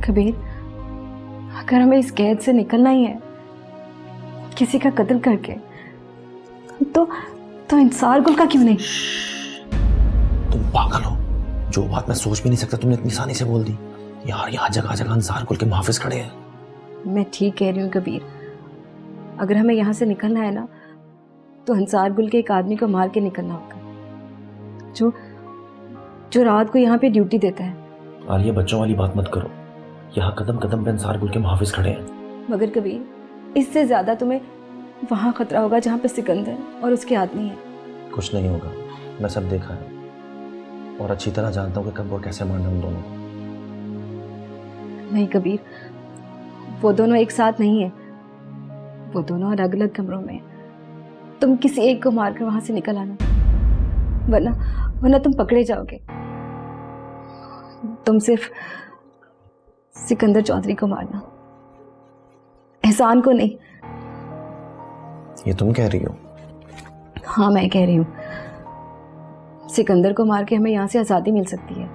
कबीर, अगर हमें इस कैद से निकलना ही है किसी का कत्ल करके, तो इंसार गुल का क्यों नहीं? तुम पागल हो, जो बात मैं सोच भी नहीं सकता तुमने इतनी आसानी से बोल दी। यार यहाँ जगह जगह अंसार कुल के मुहाफिज खड़े हैं। मैं ठीक कह रही हूँ कबीर, अगर हमें यहाँ से निकलना है ना तो अंसार गुल के एक आदमी को मार के निकलना होगा जो रात को यहाँ पे ड्यूटी देता है। और ये बच्चों वाली बात मत करो, यहाँ कदम कदम पे अंसार गुल के मुहाफिज खड़े हैं। मगर कबीर, इससे ज्यादा तुम्हें वहाँ खतरा होगा जहाँ पे सिकंदर और उसके आदमी है। कुछ नहीं होगा, मैं सब देखा है और अच्छी तरह जानता हूँ कि कब वो कैसे मारना उन दोनों को। नहीं कबीर, वो दोनों एक साथ नहीं है, वो दोनों अलग अलग कमरों में हैं। तुम किसी एक को मारकर वहां से निकल आना, वरना तुम पकड़े जाओगे। तुम सिर्फ सिकंदर चौधरी को मारना, एहसान को नहीं। ये तुम कह रही हो? हाँ मैं कह रही हूँ। सिकंदर को मार के हमें यहाँ से आज़ादी मिल सकती है,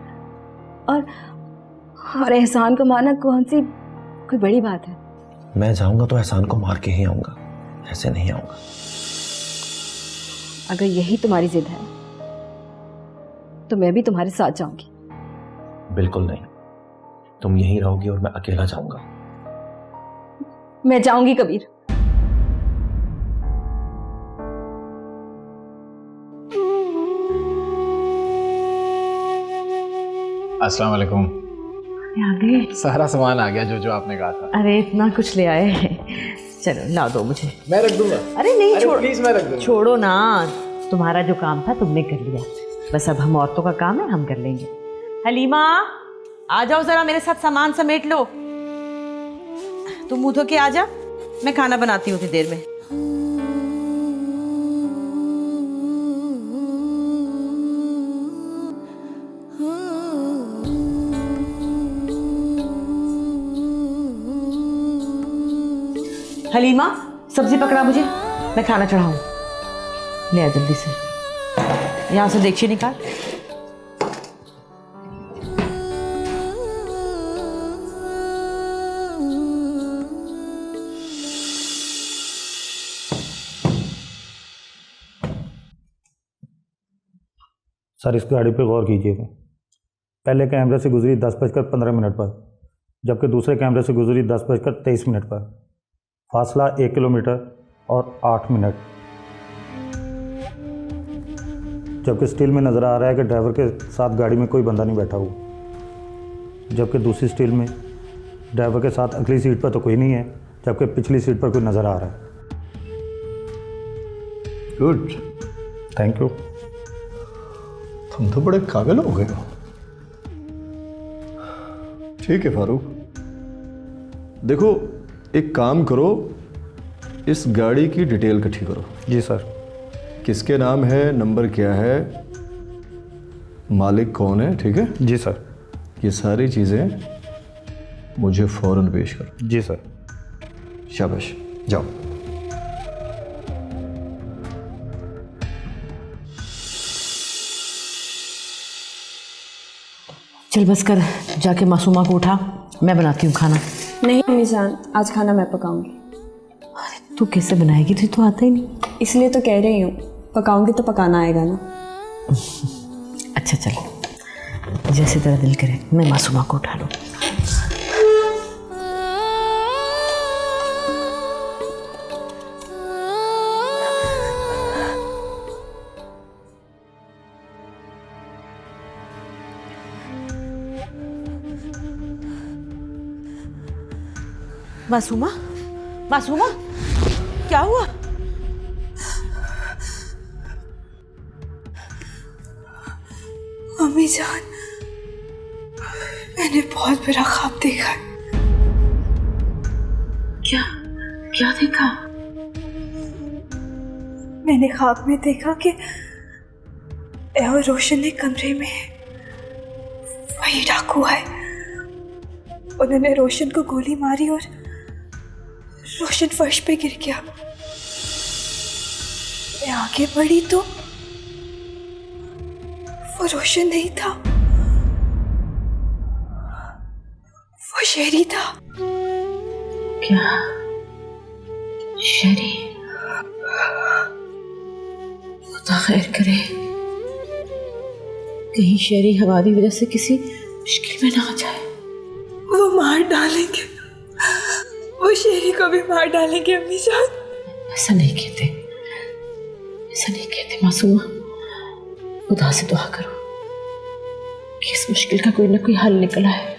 और एहसान को मारना कौन सी कोई बड़ी बात है। मैं जाऊंगा तो एहसान को मार के ही आऊंगा, ऐसे नहीं आऊंगा। अगर यही तुम्हारी जिद है तो मैं भी तुम्हारे साथ जाऊंगी। बिल्कुल नहीं, तुम यहीं रहोगी और मैं अकेला जाऊंगा। मैं जाऊंगी कबीर। अस्सलाम वालेकुम। आ गए? सारा सामान आ गया जो आपने कहा था। अरे इतना कुछ ले आए हैं, चलो ला दो मुझे। मैं रख दूंगा। अरे नहीं, छोड़ो प्लीज, मैं रख दूंगा। छोड़ो ना, तुम्हारा जो काम था तुमने कर लिया, बस अब हम औरतों का काम है, हम कर लेंगे। हलीमा आ जाओ जरा, मेरे साथ सामान समेट लो। तुम मुंह धो के आ जा, मैं खाना बनाती हूँ उतनी देर में। हलीमा सब्जी पकड़ा मुझे, मैं खाना चढ़ाऊं। ले आ जल्दी से, यहाँ से देखिए निकाल। सर इस गाड़ी पे गौर कीजिएगा। पहले कैमरे से गुजरी 10:15 पर, जबकि दूसरे कैमरे से गुजरी 10:23 पर। फासला 1 किलोमीटर और 8 मिनट। जबकि स्टिल में नज़र आ रहा है कि ड्राइवर के साथ गाड़ी में कोई बंदा नहीं बैठा हुआ, जबकि दूसरी स्टिल में ड्राइवर के साथ अगली सीट पर तो कोई नहीं है, जबकि पिछली सीट पर कोई नज़र आ रहा है। Good, thank you. तुम तो बड़े काबिल हो गए हो। ठीक है फारूक, देखो एक काम करो, इस गाड़ी की डिटेल इकट्ठी करो। जी सर। किसके नाम है, नंबर क्या है, मालिक कौन है, ठीक है? जी सर। ये सारी चीज़ें मुझे फ़ौरन पेश करो। जी सर। शाबाश, जाओ। चल बस कर, जाके मासूमा को उठा, मैं बनाती हूँ खाना। नहीं अम्मी जान, आज खाना मैं पकाऊंगी। अरे तू कैसे बनाएगी, तुझे तो आता ही नहीं। इसलिए तो कह रही हूँ, पकाऊंगी तो पकाना आएगा ना। अच्छा चल, जैसे तेरा दिल करे, मैं मासूमा को उठा लूँ। मासूमा, मासूमा, क्या हुआ? अम्मी जान, मैंने बहुत बुरा ख्वाब देखा है। क्या क्या देखा? मैंने ख्वाब में देखा कि और रोशन ने कमरे में वही डाकू है। उन्होंने रोशन को गोली मारी और रोशन फर्श पे गिर गया। मैं आगे बढ़ी तो वो रोशन नहीं था, वो वो शेरी था। क्या शरी? खुदा खैर करे, कहीं शरी हमारी वजह से किसी मुश्किल में ना आ जाए। वो मार डालेंगे, वो शेरी को भी मार डालेंगे अम्मी जान। ऐसा नहीं कहते, ऐसा नहीं कहते मासूमा। खुदा से दुआ करो कि इस मुश्किल का कोई ना कोई हल निकला है।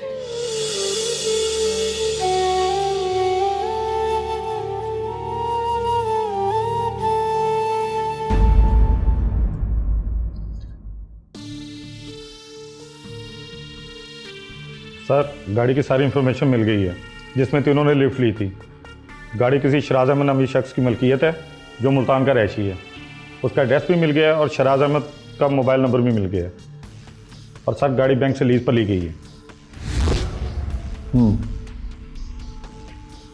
सर, गाड़ी की सारी इन्फॉर्मेशन मिल गई है जिसमें तीनों ने लिफ्ट ली थी। गाड़ी किसी शराज अहमद नामी शख्स की मलकियत है जो मुल्तान का रहशी है। उसका एड्रेस भी मिल गया है और शराज अहमद का मोबाइल नंबर भी मिल गया है। और सर, गाड़ी बैंक से लीज पर ली गई है।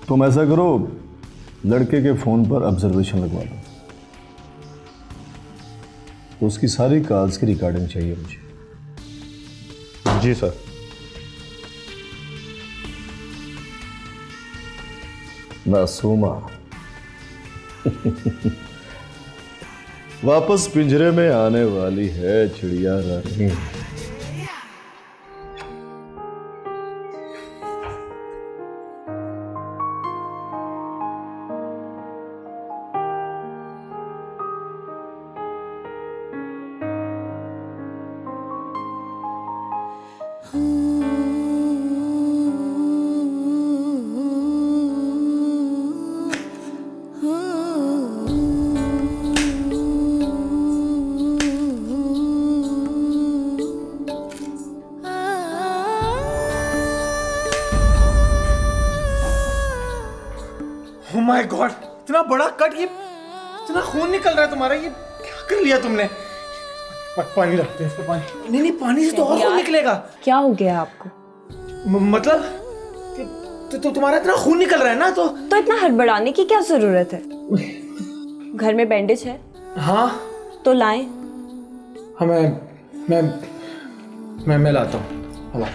तुम ऐसा करो, लड़के के फ़ोन पर ऑब्जर्वेशन लगवा दो। तो उसकी सारी कॉल्स की रिकॉर्डिंग चाहिए मुझे। जी सर। मासूमा वापस पिंजरे में आने वाली है चिड़िया रानी। Oh my God, इतना बड़ा कट, ये इतना खून निकल रहा है तुम्हारा, ये क्या कर लिया तुमने? पानी रखते हैं इस पे, पानी। नहीं नहीं, पानी से तो और खून निकलेगा। क्या हो गया आपको? मतलब तो तुम्हारा इतना खून निकल रहा है ना, तो इतना हड़बड़ाने की क्या जरूरत है? घर में बैंडेज है? हाँ तो लाएं। हाँ, मैं लाता हूँ। हाँ।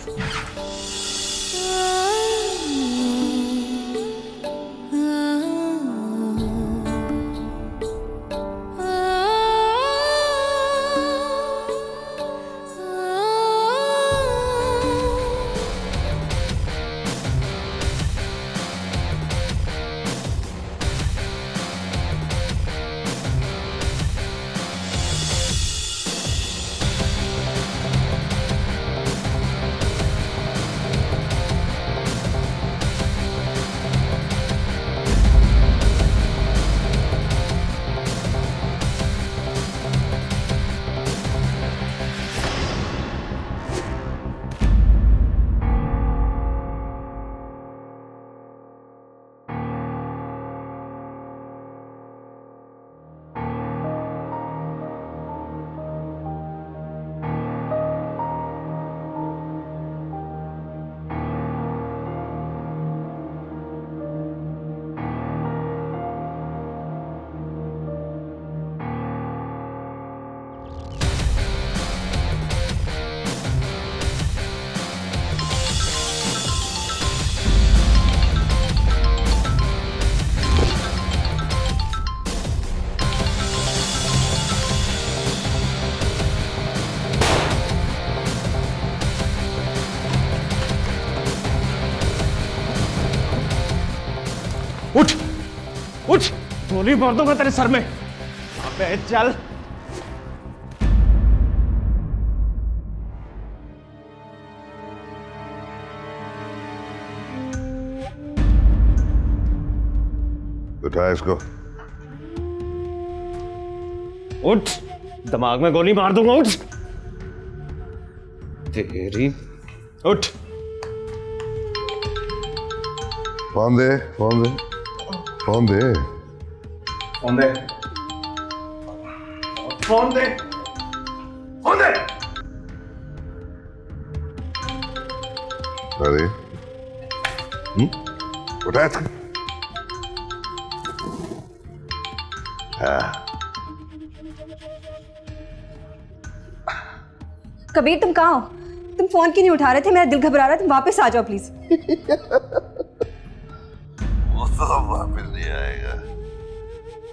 उठ उठ, गोली मार दूंगा तेरे सर में। अबे चल। उठा इसको। उठ, दिमाग में गोली मार दूंगा। उठ तेरी। उठ। फोन दे, फोन दे, फोन दे, फोन दे, फोन दे, फोन दे। अरे उठा इसको। हाँ, कबीर, तुम कहाँ हो? तुम फोन क्यों नहीं उठा रहे थे? मेरा दिल घबरा रहा है, तुम वापस आ जाओ प्लीज। वो तो वापस नहीं आएगा।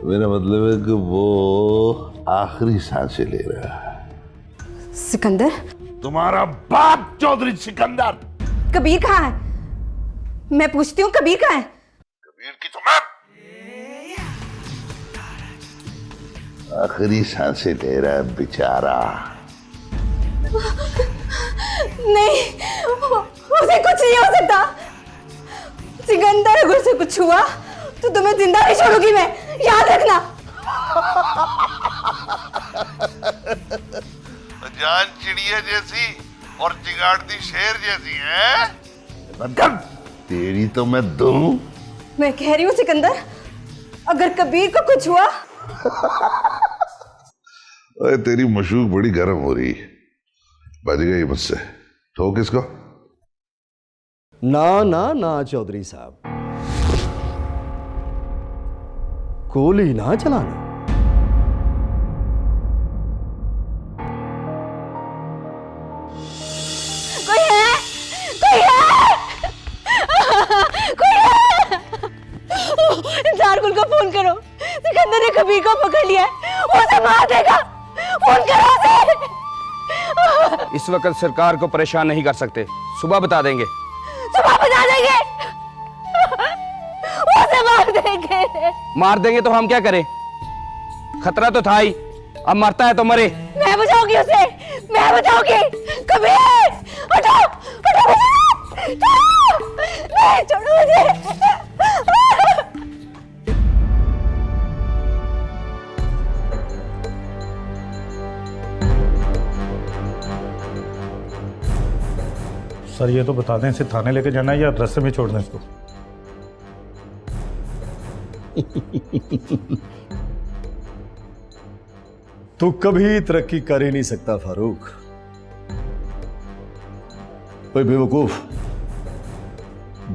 मेरा मतलब है कि वो आखिरी सांसें ले रहा है। सिकंदर? तुम्हारा बाप चौधरी सिकंदर। कबीर कहाँ है? मैं पूछती हूँ, कबीर कहाँ है? कबीर की तो मैं आखिरी सांसें ले रहा है बेचारा। नहीं, उसे कुछ नहीं हो सकता। सिकंदर, अगर उसे कुछ हुआ तो तुम्हें जिंदा नहीं छोड़ूंगी मैं, याद रखना। जान चिड़िया जैसी और चिगाड़ती शेर जैसी है। मतलब तेरी तो मैं दूं। मैं कह रही हूँ सिकंदर, अगर कबीर को कुछ हुआ। ओए तेरी मशूक बड़ी गर्म हो रही है, बच गई मुझसे। ठोक इसको। ना ना ना चौधरी साहब, गोली ना चलाना। कोई है? कोई है? कोई है? इंसार गुल को फोन करो, सिकंदर ने कबीर को पकड़ लिया है, वो उसे मार देगा। फोन करो उसे। इस वक्त सरकार को परेशान नहीं कर सकते, सुबह बता देंगे। सुबह बता देंगे? वो उसे मार देंगे। मार देंगे तो हम क्या करें? खतरा तो था ही, अब मरता है तो मरे। मैं बचाऊंगी उसे, मैं बचाऊंगी। कबीर हटो, हटो मुझे, नहीं छोड़ो मुझे। सर ये तो बता दें, इसे थाने लेके जाना है या रास्ते में छोड़ दें इसको? तू कभी तरक्की कर ही नहीं सकता फारूक। कोई बेवकूफ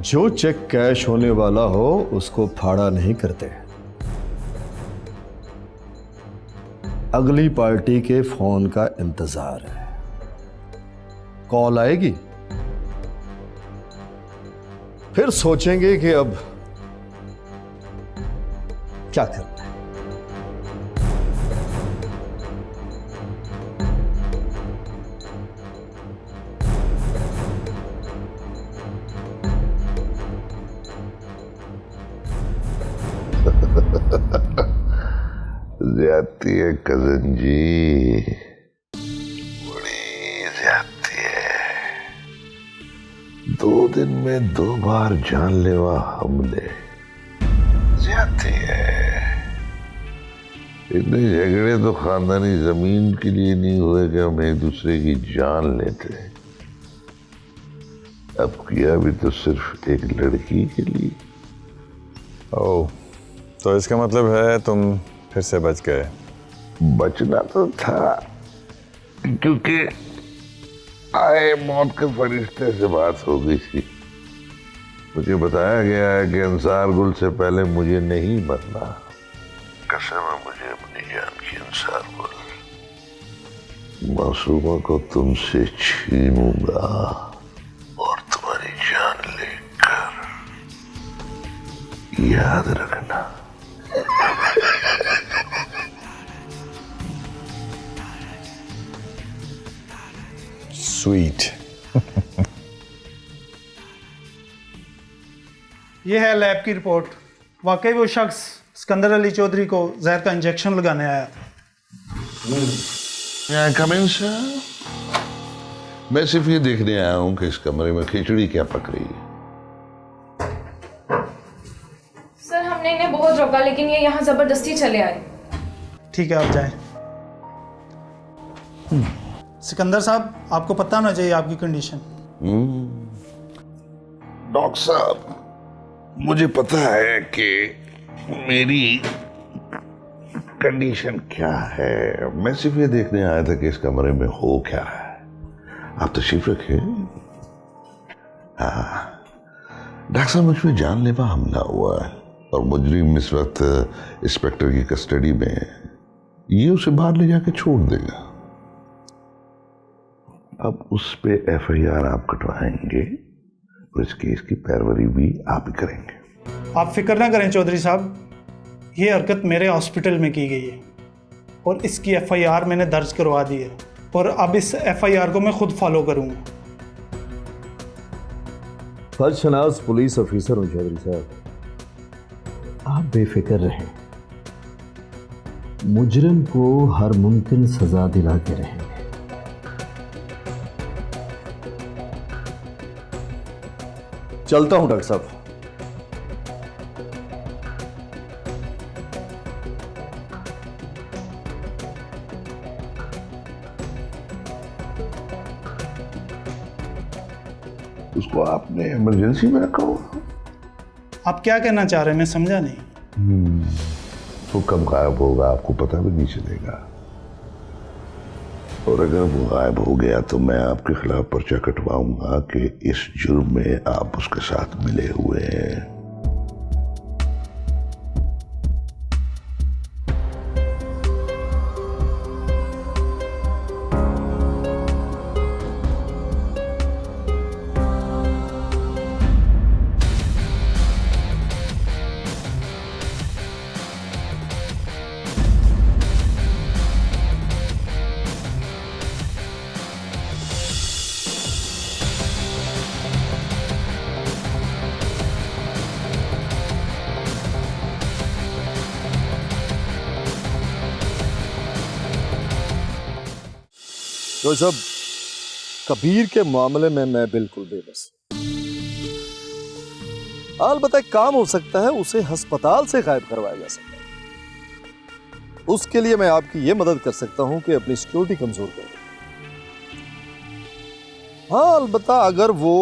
जो चेक कैश होने वाला हो उसको फाड़ा नहीं करते। अगली पार्टी के फोन का इंतजार है, कॉल आएगी फिर सोचेंगे कि अब क्या करना है। ज्यादती है कजन जी, बड़ी ज्यादती है। 2 दिन में 2 बार जानलेवा हमले, ज्यादती है। इतने झगड़े तो खानदानी जमीन के लिए नहीं हुए कि हम एक दूसरे की जान लेते। अब किया भी तो सिर्फ एक लड़की के लिए। ओह, तो इसका मतलब है तुम फिर से बच गए। बचना तो था, क्योंकि आए मौत के फरिश्ते से बात हो गई थी। मुझे बताया गया है कि अंसार गुल से पहले मुझे नहीं मरना। कसम है मुझे अपनी जान की अंसार गुल, मासूमा को तुमसे छीनूंगा और तुम्हारी जान लेकर, याद रखना। स्वीट। ये है लैब की रिपोर्ट। वाकई वो शख्स सिकंदर अली चौधरी को जहर का इंजेक्शन लगाने आया था। कम इन सर। मैं सिर्फ ये देखने आया हूं कि इस कमरे में खिचड़ी क्या पक रही है। सर हमने इन्हें बहुत रोका, लेकिन ये यहाँ जबरदस्ती चले आए। ठीक है, आप जाएं। सिकंदर साहब, आपको पता होना चाहिए आपकी कंडीशन। डॉक्टर साहब, मुझे पता है कि मेरी कंडीशन क्या है। मैं सिर्फ ये देखने आया था कि इस कमरे में हो क्या है। आप तशरीफ रखें। हाँ डॉक्टर साहब, मुझ पर जानलेवा हमला हुआ है और मुजरिम इस वक्त इंस्पेक्टर की कस्टडी में है। ये उसे बाहर ले जाके छोड़ देगा। अब उस पे FIR आप कटवाएंगे और इस केस की पैरवी भी आप ही करेंगे। आप फिक्र ना करें चौधरी साहब, ये हरकत मेरे हॉस्पिटल में की गई है और इसकी FIR मैंने दर्ज करवा दी है और अब इस FIR को मैं खुद फॉलो करूंगा। फर्जशनास पुलिस ऑफिसर हूं चौधरी साहब, आप बेफिक्र रहें, मुजरिम को हर मुमकिन सजा दिलाते रहेंगे। चलता हूं डॉक्टर साहब। उसको आपने इमरजेंसी में रखा होगा। आप क्या कहना चाह रहे हैं, मैं समझा नहीं। वो कब गायब होगा आपको पता भी नहीं चलेगा, और अगर वो गायब हो गया तो मैं आपके खिलाफ पर्चा कटवाऊंगा कि इस जुर्म में आप उसके साथ मिले हुए हैं। तो सब कबीर के मामले में मैं बिल्कुल बेबस। अलबत्ता एक काम हो सकता है, उसे अस्पताल से गायब करवाया जा सकता है। उसके लिए मैं आपकी ये मदद कर सकता हूं कि अपनी सिक्योरिटी कमजोर कर दें। हाँ, अलबत्ता अगर वो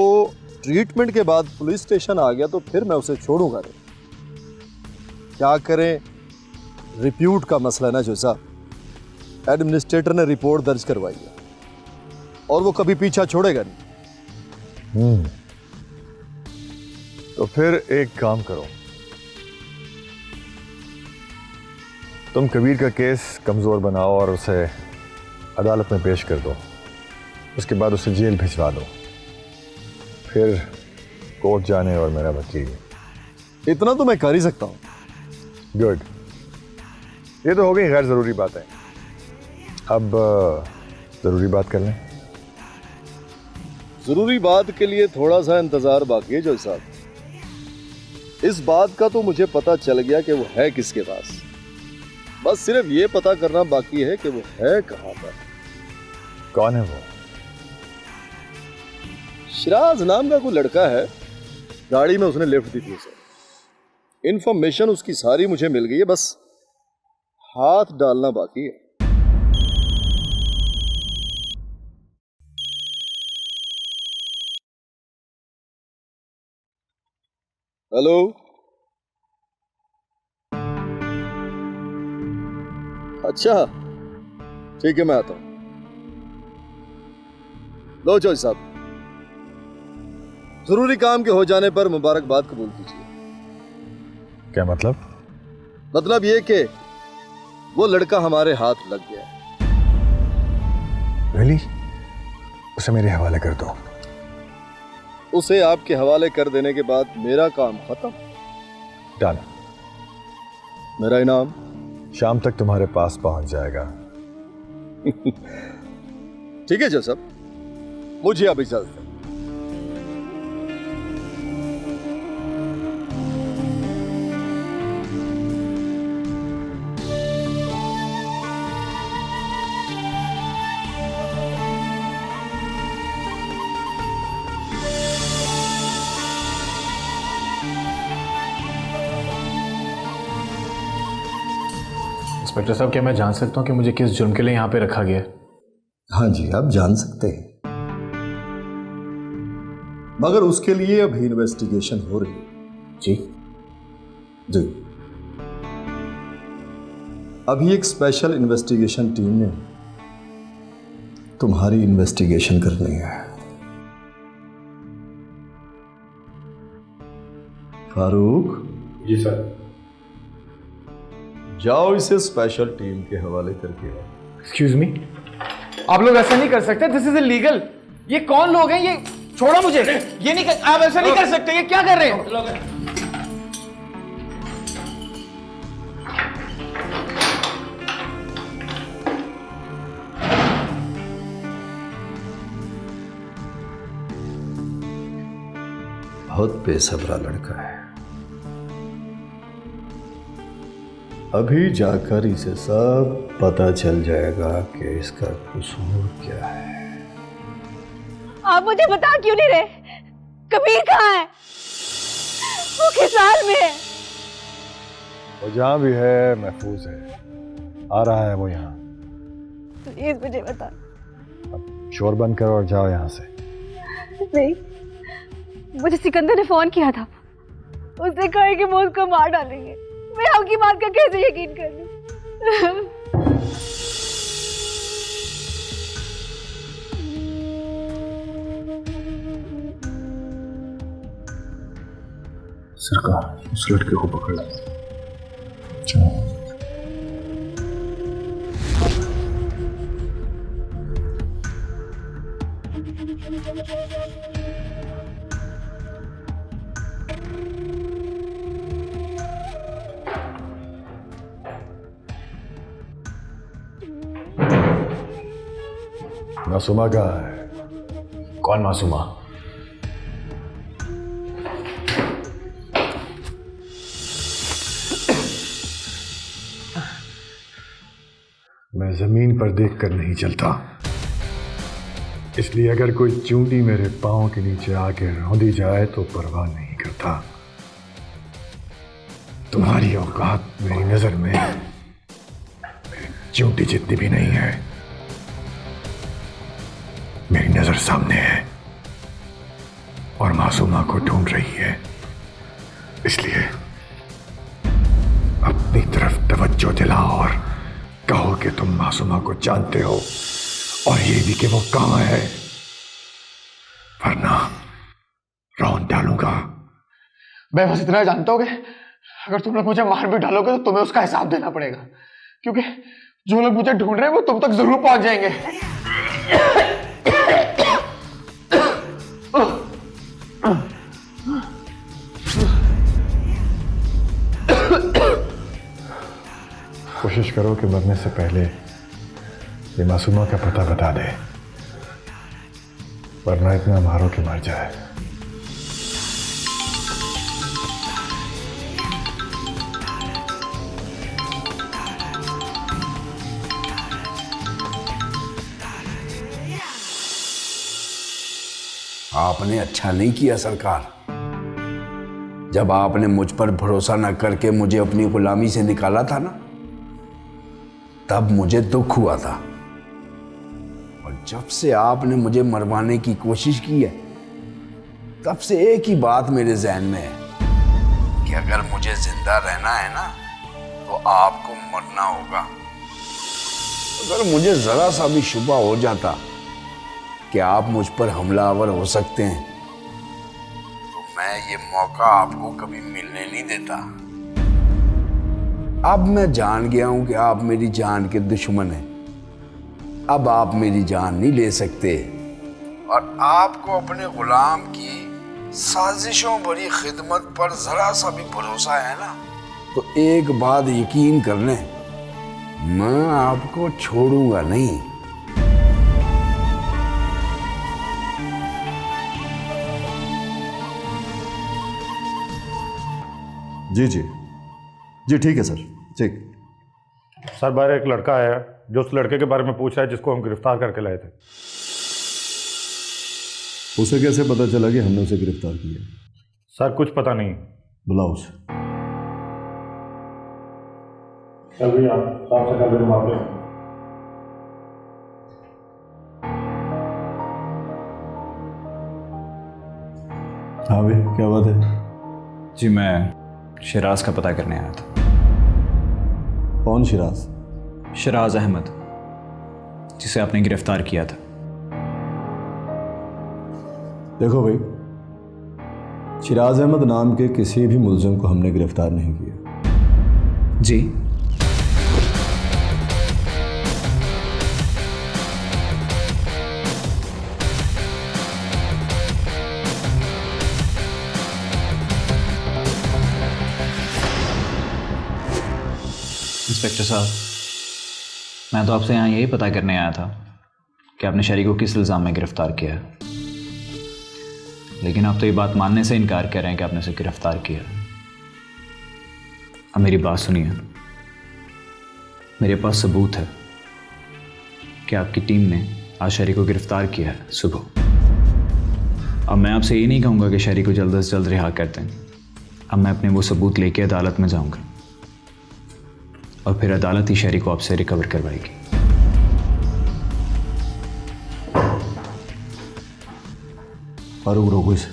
ट्रीटमेंट के बाद पुलिस स्टेशन आ गया तो फिर मैं उसे छोड़ूंगा नहीं। क्या करें, रिप्यूट का मसला है ना जो साहब। एडमिनिस्ट्रेटर ने रिपोर्ट दर्ज करवाई है और वो कभी पीछा छोड़ेगा नहीं। तो फिर एक काम करो, तुम कबीर का केस कमजोर बनाओ और उसे अदालत में पेश कर दो, उसके बाद उसे जेल भिजवा दो, फिर कोर्ट जाने और मेरा वकील। इतना तो मैं कर ही सकता हूं। गुड, ये तो हो गई गैर जरूरी बातें। अब जरूरी बात कर लें। जरूरी बात के लिए थोड़ा सा इंतजार बाकी है जो साहब। इस बात का तो मुझे पता चल गया कि वो है किसके पास, बस सिर्फ ये पता करना बाकी है कि वो है कहां पर। कौन है वो? शिराज नाम का कोई लड़का है, गाड़ी में उसने लिफ्ट दी थी उसे। इंफॉर्मेशन उसकी सारी मुझे मिल गई है, बस हाथ डालना बाकी है। हेलो, अच्छा ठीक है, मैं आता हूं। लो जज साहब, जरूरी काम के हो जाने पर मुबारकबाद कबूल कीजिए। क्या मतलब? मतलब ये कि वो लड़का हमारे हाथ लग गया। रियली? उसे मेरे हवाले कर दो। उसे आपके हवाले कर देने के बाद मेरा काम खत्म। डन। मेरा इनाम शाम तक तुम्हारे पास पहुंच जाएगा। ठीक है जज साहब, मुझे अब इजाजत है। इंस्पेक्टर साहब, क्या मैं जान सकता हूँ कि मुझे किस जुर्म के लिए यहाँ पे रखा गया है? हाँ जी, आप जान सकते हैं, मगर उसके लिए अभी इन्वेस्टिगेशन हो रही है। जी जी, अभी एक स्पेशल इन्वेस्टिगेशन टीम ने तुम्हारी इन्वेस्टिगेशन करनी है। फारूक। जी सर। जाओ इसे स्पेशल टीम के हवाले करके आओ। एक्सक्यूज मी, आप लोग ऐसा नहीं कर सकते, दिस इज इलीगल। ये कौन लोग हैं? ये छोड़ो मुझे, ये नहीं कर, आप ऐसा नहीं कर सकते। ये क्या कर रहे हैं? बहुत बेसब्रा लड़का है। अभी जाकर इसे सब पता चल जाएगा कि इसका कसूर क्या है। आप मुझे बता क्यों नहीं रहे? कबीर कहाँ है? वो किस हाल में है? वो जहाँ भी है महफूज है, आ रहा है वो यहाँ। प्लीज मुझे बता। अब शोर बंद करो और जाओ यहाँ से। नहीं, मुझे सिकंदर ने फोन किया था, उसने कहा कि वो उसको मार डालेंगे। मैं आपकी बात का कैसे यकीन कर लूं? सरकार, उस लड़के को पकड़ लो। मासूमा कहाँ है? कौन मासूमा? मैं जमीन पर देखकर नहीं चलता, इसलिए अगर कोई चूंटी मेरे पांव के नीचे आके रौंदी जाए तो परवाह नहीं करता। तुम्हारी औकात मेरी नजर में मेरी चूंटी जितनी भी नहीं है। मेरी नजर सामने है और मासूमा को ढूंढ रही है, इसलिए अपनी तरफ तवज्जो दिलाओ और कहो कि तुम मासूमा को जानते हो और ये भी कि वो कहाँ है, वरना रौंद डालूंगा। मैं बस इतना जानता हूँ कि अगर तुम लोग मुझे मार भी डालोगे तो तुम्हें उसका हिसाब देना पड़ेगा, क्योंकि जो लोग मुझे ढूंढ रहे हैं वो तुम तक जरूर पहुंच जाएंगे। कोशिश करो कि मरने से पहले ये मासूमा का पता बता दे, वरना इतना मारो कि मर जाए। आपने अच्छा नहीं किया सरकार, जब आपने मुझ पर भरोसा न करके मुझे अपनी गुलामी से निकाला था ना, तब मुझे दुख हुआ था। और जब से आपने मुझे मरवाने की कोशिश की है, तब से एक ही बात मेरे जहन में है कि अगर मुझे जिंदा रहना है ना तो आपको मरना होगा। अगर मुझे जरा सा भी शुबा हो जाता कि आप मुझ पर हमलावर हो सकते हैं तो मैं ये मौका आपको कभी मिलने नहीं देता। अब मैं जान गया हूं कि आप मेरी जान के दुश्मन हैं। अब आप मेरी जान नहीं ले सकते और आपको अपने गुलाम की साजिशों भरी खिदमत पर जरा सा भी भरोसा है ना, तो एक बात यकीन कर लें, मैं आपको छोड़ूंगा नहीं। जी जी जी, ठीक है सर, ठीक। सर, बाहर एक लड़का है जो उस लड़के के बारे में पूछ रहा है जिसको हम गिरफ्तार करके लाए थे। उसे कैसे पता चला कि हमने उसे गिरफ्तार किया? सर, कुछ पता नहीं। बुलाओ उसे। चल भैया, साफ से कर दे मार दे। हाँ भाई, क्या बात है? जी, मैं शिराज का पता करने आया था। कौन शिराज? शिराज अहमद, जिसे आपने गिरफ्तार किया था। देखो भाई, शिराज अहमद नाम के किसी भी मुलजिम को हमने गिरफ्तार नहीं किया। जी, इंस्पेक्टर साहब, मैं तो आपसे यहाँ यही पता करने आया था कि आपने शरीक को किस इल्ज़ाम में गिरफ्तार किया है, लेकिन आप तो ये बात मानने से इनकार कर रहे हैं कि आपने उसे गिरफ्तार किया। अब मेरी बात सुनिए, मेरे पास सबूत है कि आपकी टीम ने आज शरीक को गिरफ्तार किया है सुबह। अब मैं आपसे ये नहीं कहूँगा कि शरीक को जल्द से जल्द रिहा कर दें। अब मैं अपने वो सबूत लेके अदालत में जाऊँगा और फिर अदालत ही शरीक को आपसे रिकवर करवाएगी। फारूक, रोको इसे।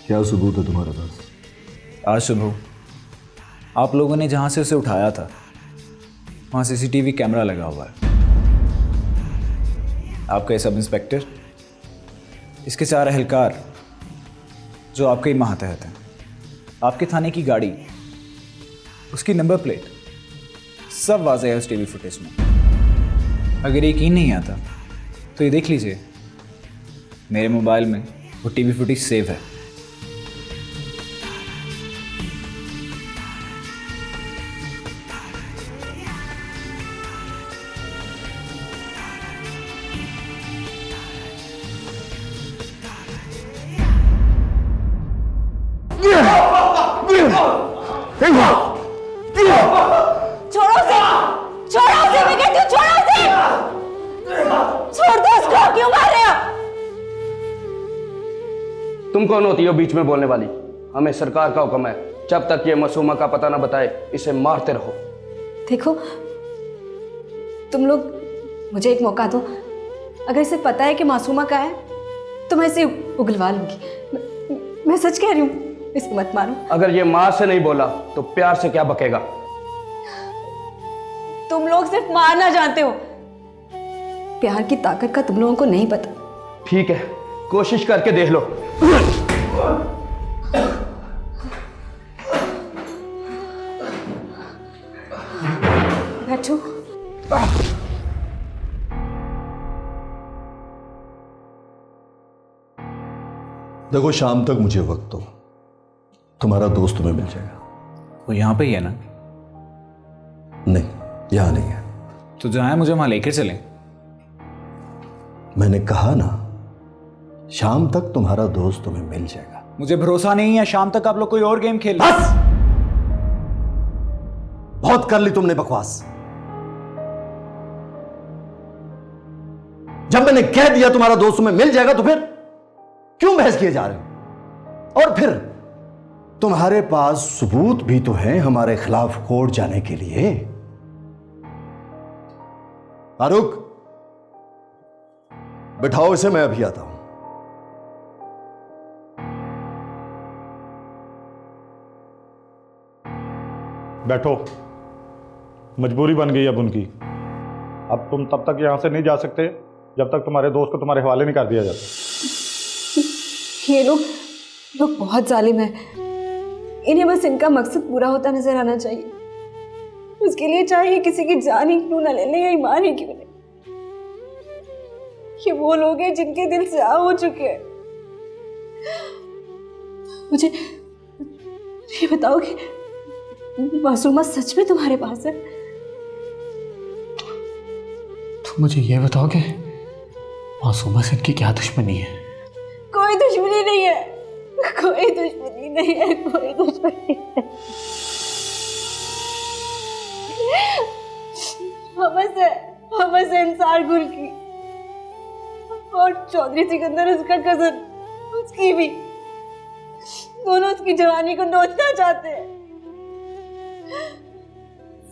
क्या सबूत है तुम्हारे पास? आज सुबह आप लोगों ने जहाँ से उसे उठाया था वहाँ सीसीटीवी कैमरा लगा हुआ है। आपका ये सब इंस्पेक्टर, इसके 4 एहलकार जो आपके ही मातहत हैं, आपके थाने की गाड़ी, उसकी नंबर प्लेट, सब वाज़ेह है उस टीवी फुटेज में। अगर यकीन नहीं आता तो ये देख लीजिए, मेरे मोबाइल में वो टीवी फुटेज सेव है। छोड़ो उसे, छोड़ो उसे, मैं कहती हूँ छोड़ो उसे, छोड़ दो उसको, क्यों मार रहे हो? तुम कौन होती हो बीच में बोलने वाली? हमें सरकार का हुक्म है, जब तक ये मासूमा का पता ना बताए इसे मारते रहो। देखो, तुम लोग मुझे एक मौका दो। अगर इसे पता है कि मासूमा का है तो मैं इसे उगलवा लूंगी। मैं सच कह रही हूँ, इसे मत मारो। अगर ये मार से नहीं बोला तो प्यार से क्या बकेगा? तुम लोग सिर्फ मारना जानते हो, प्यार की ताकत का तुम लोगों को नहीं पता। ठीक है, कोशिश करके देख लो। बैठो। देखो, शाम तक मुझे वक्त दो, तुम्हारा दोस्त तुम्हें मिल जाएगा। वो यहाँ पे ही है ना? नहीं, यहां नहीं है। तो जहाँ है मुझे वहाँ लेकर चलें। मैंने कहा ना, शाम तक तुम्हारा दोस्त तुम्हें मिल जाएगा। मुझे भरोसा नहीं है, शाम तक आप लोग कोई और गेम खेल। बस, बहुत कर ली तुमने बकवास। जब मैंने कह दिया तुम्हारा दोस्त तुम्हें मिल जाएगा तो फिर क्यों बहस किए जा रहे हो? और फिर तुम्हारे पास सबूत भी तो है हमारे खिलाफ कोर्ट जाने के लिए। फारूक, बिठाओ इसे, मैं अभी आता हूं। बैठो, मजबूरी बन गई अब उनकी। अब तुम तब तक यहां से नहीं जा सकते जब तक तुम्हारे दोस्त को तुम्हारे हवाले नहीं कर दिया जाता। ये लोग बहुत जालिम है। इन्हें बस इनका मकसद पूरा होता नजर आना चाहिए। उसके लिए चाहिए किसी की जान ही क्यों ना ले ले या ईमान ही क्यों नहीं। ये वो लोग हैं जिनके दिल से आ हो चुके हैं। मुझे ये बताओ कि मासूमा सच में तुम्हारे पास है? तुम मुझे ये बताओ कि मासूमा से इनकी क्या दुश्मनी है? कोई दुश्मनी नहीं है, कोई दुश्मनी नहीं है, कोई दुश्मनी नहीं है। हमस है इंसार गुल की, और चौधरी सिकंदर उसका कजन, उसकी भी। दोनों उसकी जवानी को नोचना चाहते हैं।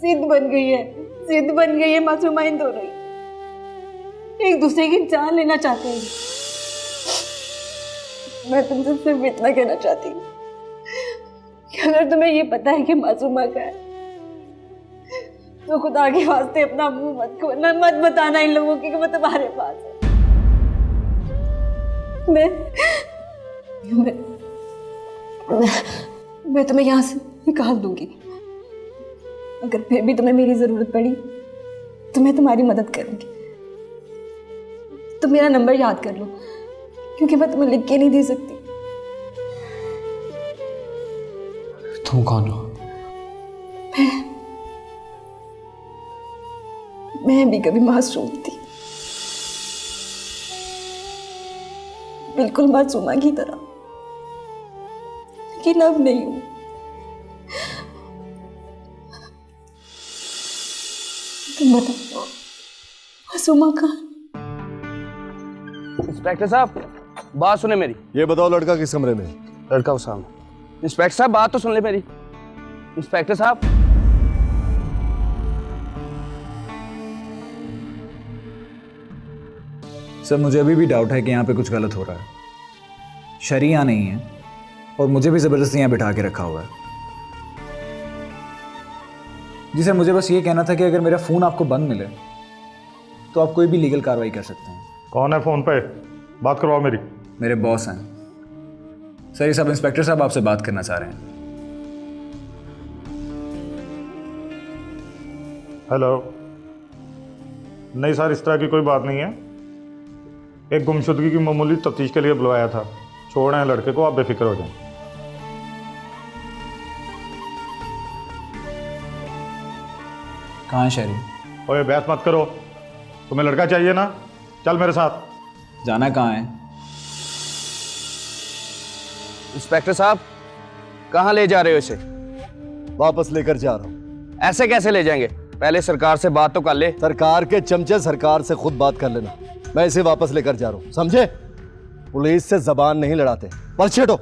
जिद बन गई है मासूमा इन दोनों ही। एक दूसरे की जान लेना चाहते हैं। मैं तुमसे सिर्फ इतना कहना चाहती हूँ कि अगर तुम्हें ये पता है कि मासूमा का है तो खुदा के वास्ते अपना मुंह मत खोलना, मत बताना इन लोगों की कि वो तुम्हारे पास है। मैं तुम्हें यहाँ से निकाल दूंगी। अगर फिर भी तुम्हें मेरी जरूरत पड़ी तो मैं तुम्हारी मदद करूंगी। तुम मेरा नंबर याद कर लो, क्योंकि मैं तुम्हें लिख के नहीं दे सकती। तुम कौन हो? मैं भी कभी मासूम थी, बिल्कुल मासूमा की तरह, लेकिन अब नहीं हूं। तुम बताओ मासूमा कहाँ? इंस्पेक्टर साहब बात सुने मेरी। ये बताओ लड़का किस कमरे में? लड़का उस सामने। इंस्पेक्टर साहब बात तो सुन ले मेरी। इंस्पेक्टर साहब सर मुझे अभी भी डाउट है कि यहाँ पे कुछ गलत हो रहा है। शरी यहाँ नहीं है और मुझे भी ज़बरदस्ती यहाँ बिठा के रखा हुआ है। जी सर, मुझे बस ये कहना था कि अगर मेरा फ़ोन आपको बंद मिले तो आप कोई भी लीगल कार्रवाई कर सकते हैं। कौन है फ़ोन पे? बात करवाओ मेरी। मेरे बॉस हैं सर। ये सब इंस्पेक्टर साहब आपसे बात करना चाह रहे हैं। हेलो। नहीं सर, इस तरह की कोई बात नहीं है। एक गुमशुदगी की मामूली तफ्तीश के लिए बुलवाया था। छोड़ हैं लड़के को, आप बेफिक्र हो जाएं। कहाँ है शहरी? ओए बहस मत करो, तुम्हें लड़का चाहिए ना? चल मेरे साथ। जाना कहाँ है? इंस्पेक्टर साहब कहाँ ले जा रहे हो इसे? वापस लेकर जा रहा हूँ। ऐसे कैसे ले जाएंगे? पहले सरकार से बात तो कर ले। सरकार के चमचे सरकार से खुद बात कर लेना। मैं इसे वापस लेकर जा रहा हूँ, समझे? पुलिस से जबान नहीं लड़ाते। बस छेड़ो।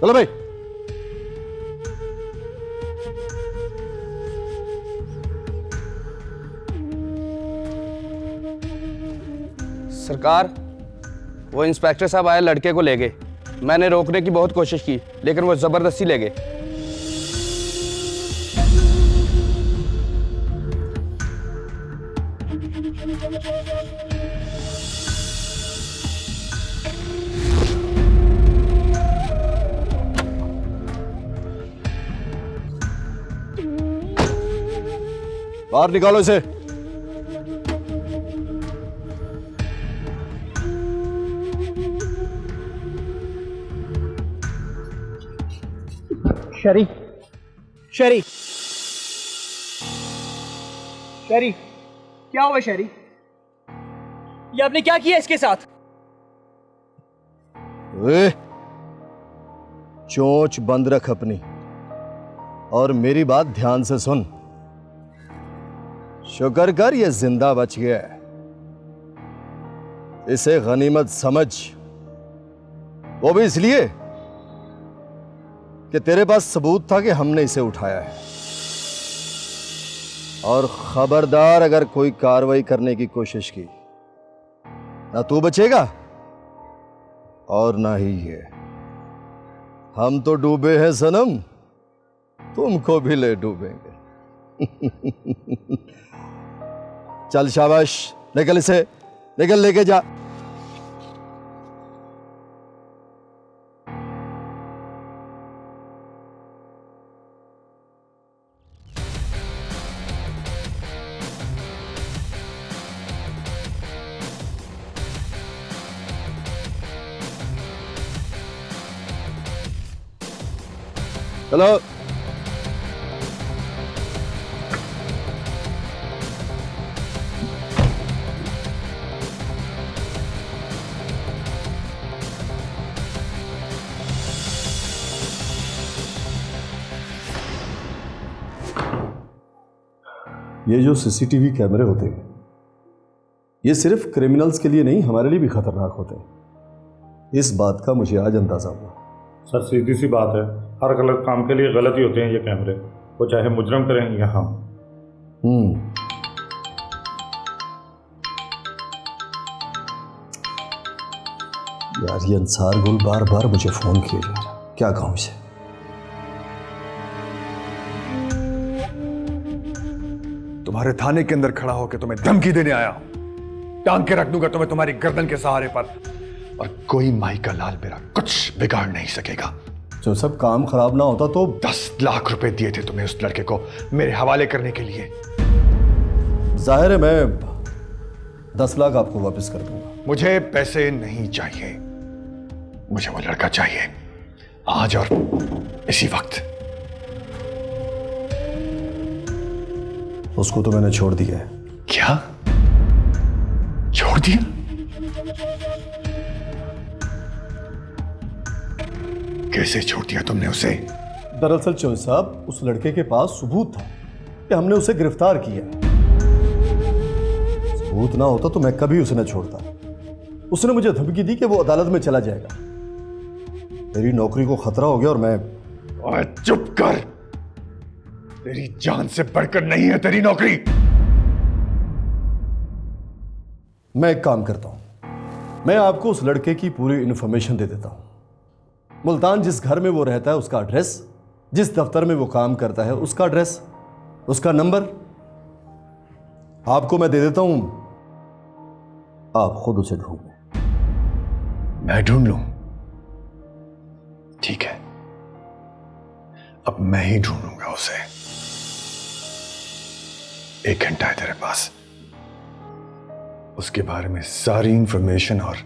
चलो भाई। सरकार वो इंस्पेक्टर साहब आए, लड़के को ले गए। मैंने रोकने की बहुत कोशिश की लेकिन वो जबरदस्ती ले गए। बाहर निकालो इसे। शरी, शरी, शरी, क्या हुआ शरी? ये आपने क्या किया इसके साथ? चोंच बंद रख अपनी और मेरी बात ध्यान से सुन। शुक्र कर ये जिंदा बच गया है, इसे गनीमत समझ। वो भी इसलिए कि तेरे पास सबूत था कि हमने इसे उठाया है। और खबरदार अगर कोई कार्रवाई करने की कोशिश की, ना तू बचेगा और ना ही ये। हम तो डूबे हैं सनम, तुमको भी ले डूबेंगे। चल शाबाश, निकल इसे, निकल लेके जा। चलो। ये जो सीसीटीवी कैमरे होते हैं, ये सिर्फ क्रिमिनल्स के लिए नहीं, हमारे लिए भी खतरनाक होते हैं। इस बात का मुझे आज अंदाजा हुआ। सर सीधी सी बात है, हर गलत काम के लिए गलत ही होते हैं ये कैमरे, वो चाहे मुजरम करें या हम। यार ये अंसार गुल बार बार मुझे फोन किए जा रहा, क्या कहूं इसे? तुम्हारे थाने के अंदर खड़ा होकर तुम्हें धमकी देने आया हूं। टांग के रख दूंगा तुम्हें तुम्हारी गर्दन के सहारे पर, और कोई माई का लाल मेरा कुछ बिगाड़ नहीं सकेगा। जो सब काम खराब ना होता तो 10 लाख रुपए दिए थे तुम्हें उस लड़के को मेरे हवाले करने के लिए। जाहिर है मैं 10 लाख आपको वापस कर दूंगा। मुझे पैसे नहीं चाहिए, मुझे वो लड़का चाहिए आज और इसी वक्त। उसको तो मैंने छोड़ दिया है। क्या छोड़ दिया? कैसे छोड़ दिया तुमने उसे? दरअसल चौधरी साहब, उस लड़के के पास सबूत था कि हमने उसे गिरफ्तार किया। सबूत ना होता तो मैं कभी उसे न छोड़ता। उसने मुझे धमकी दी कि वो अदालत में चला जाएगा। मेरी नौकरी को खतरा हो गया और मैं। ओए चुप कर, तेरी जान से बढ़कर नहीं है तेरी नौकरी। मैं एक काम करता हूं, मैं आपको उस लड़के की पूरी इंफॉर्मेशन दे देता हूं। मुल्तान जिस घर में वो रहता है उसका एड्रेस, जिस दफ्तर में वो काम करता है उसका एड्रेस, उसका नंबर आपको मैं दे देता हूं। आप खुद उसे ढूंढ लें। मैं ढूंढ लूं? ठीक है, अब मैं ही ढूंढूंगा उसे। 1 घंटा है तेरे पास, उसके बारे में सारी इंफॉर्मेशन और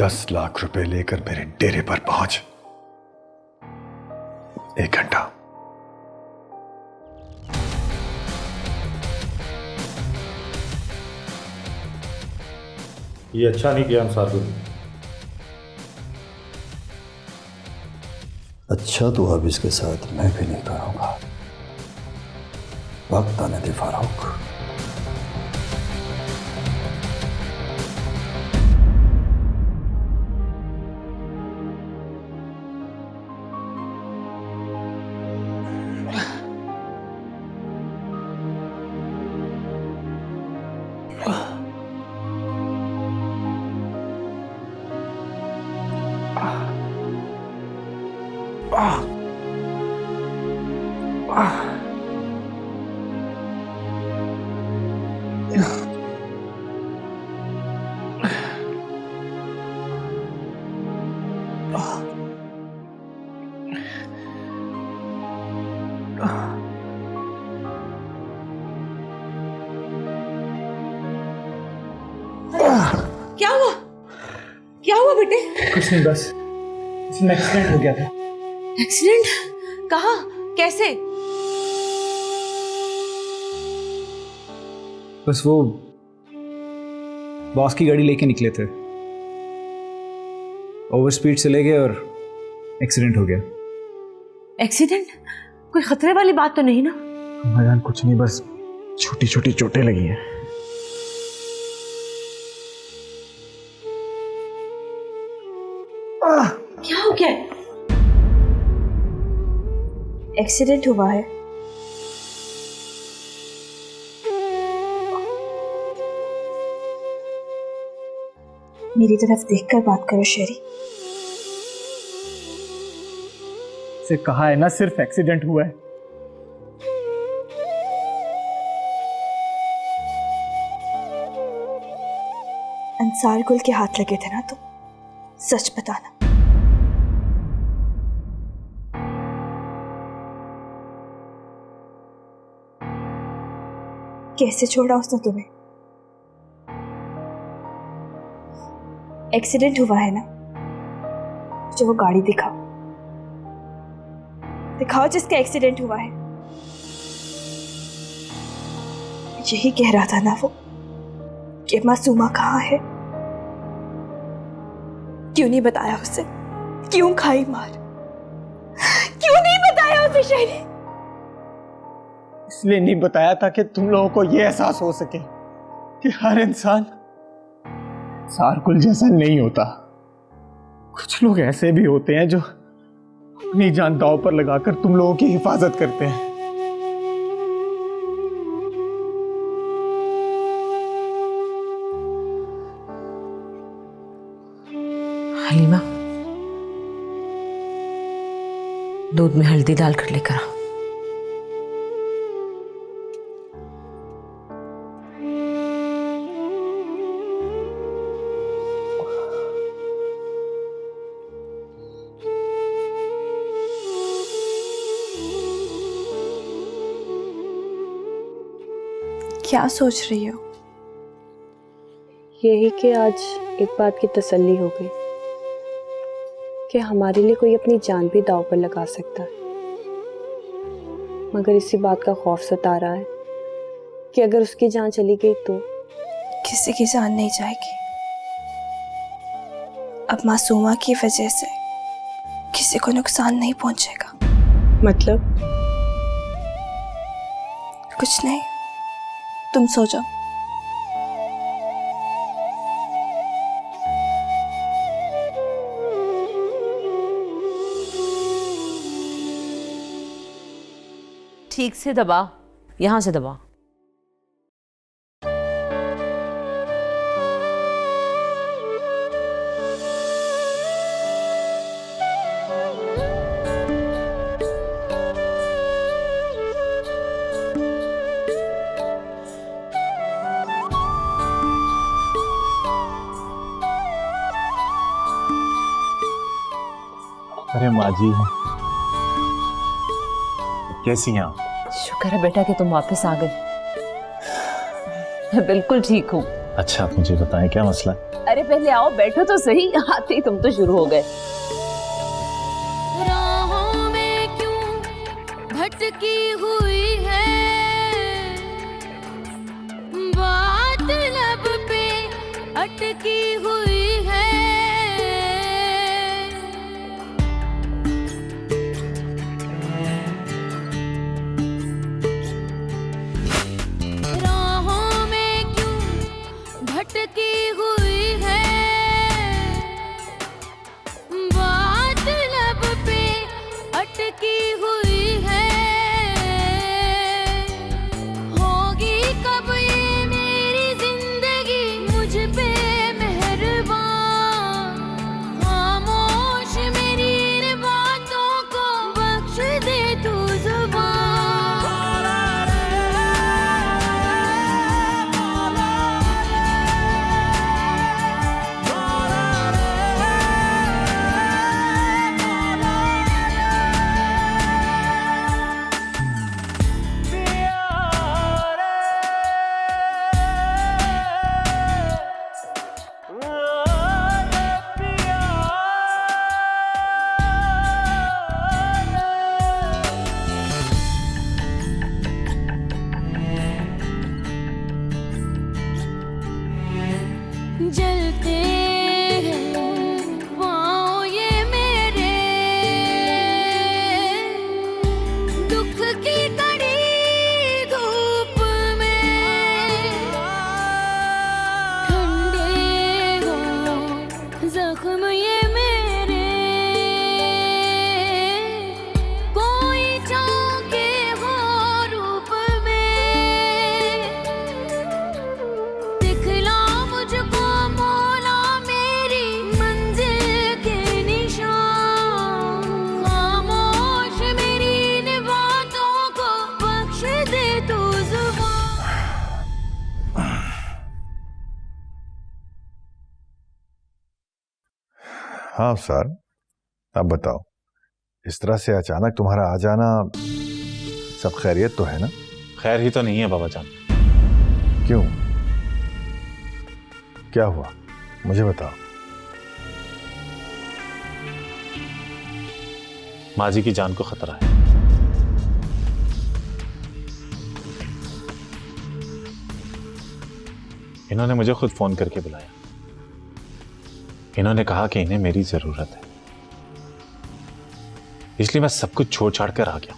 10 लाख रुपए लेकर मेरे डेरे पर पहुंच। 1 घंटा। ये अच्छा नहीं किया अंसार गुल। अच्छा तो अब इसके साथ मैं भी नहीं करूंगा। वक्त आने दे फारूक। क्या हुआ? क्या हुआ बेटे? कुछ नहीं, बस इसमें एक्सीडेंट हो गया था। एक्सीडेंट? कहाँ? कैसे? बस वो बॉस की गाड़ी लेके निकले थे, ओवर स्पीड चले गए और एक्सीडेंट हो गया। एक्सीडेंट? कोई खतरे वाली बात तो नहीं ना? मैदान कुछ नहीं, बस छोटी छोटी चोटें लगी हैं। क्या हो गया? एक्सीडेंट हुआ है। मेरी तरफ देखकर बात करो शेरी। से कहा है ना सिर्फ एक्सीडेंट हुआ है। अंसार गुल के हाथ लगे थे ना तुम? सच बताना। कैसे छोड़ा उसने तुम्हें? एक्सीडेंट हुआ है ना? मुझे वो गाड़ी दिखाओ, दिखाओ जिसका एक्सीडेंट हुआ है। यही कह रहा था ना वो कि मासूमा कहाँ है? क्यों नहीं बताया उसे? क्यों खाई मार? क्यों नहीं बताया उसे शेरी? इसलिए नहीं बताया था कि तुम लोगों को यह एहसास हो सके कि हर इंसान सारकुल जैसा नहीं होता। कुछ लोग ऐसे भी होते हैं जो अपनी जान दांव पर लगाकर तुम लोगों की हिफाजत करते हैं। हलीमा, दूध में हल्दी डालकर लेकर आ। क्या सोच रही हो? यही कि आज एक बात की तसल्ली हो गई कि हमारे लिए कोई अपनी जान भी दांव पर लगा सकता है, मगर इसी बात का खौफ सता रहा है कि अगर उसकी जान चली गई तो किसी की जान नहीं जाएगी। अब मासूमा की वजह से किसी को नुकसान नहीं पहुंचेगा। मतलब? कुछ नहीं, तुम सो जाओ। ठीक से दबा, यहाँ से दबा। अरे माँ जी, कैसी हैं आप? शुक्र है बेटा कि तुम वापस आ गए। मैं बिल्कुल ठीक हूँ। अच्छा, आप मुझे बताएं क्या मसला है? अरे पहले आओ, बैठो तो सही। आते ही तुम तो शुरू हो गए। राहों में क्यों भटकी हुई है, बात लब पे अटकी हुई है। राहों में क्यों भटकी हुई है, बात लब पे अटकी हुई है। होगी कब ये मेरी जिंदगी मुझ पे मेहरबान, खामोश मेरी इन बातों को बख्श दे तू जुबान। जलते हैं पाँव ये मेरे, दुख की कड़ी धूप में, ठंडे हो जख्म ये मेरे। कोई चौंके हो रूप में, दिखला मुझको मौला मेरी मंजिल के निशान। खामोश मेरी इन बातों को बख्श दे तू जुबान। हाँ सर, अब बताओ, इस तरह से अचानक तुम्हारा आ जाना, सब खैरियत तो है ना? खैर ही तो नहीं है बाबा जान। क्यों, क्या हुआ, मुझे बताओ। माँ जी की जान को खतरा है। इन्होंने मुझे खुद फोन करके बुलाया। इन्होंने कहा कि इन्हें मेरी जरूरत है, इसलिए मैं सब कुछ छोड़ छाड़ कर आ गया।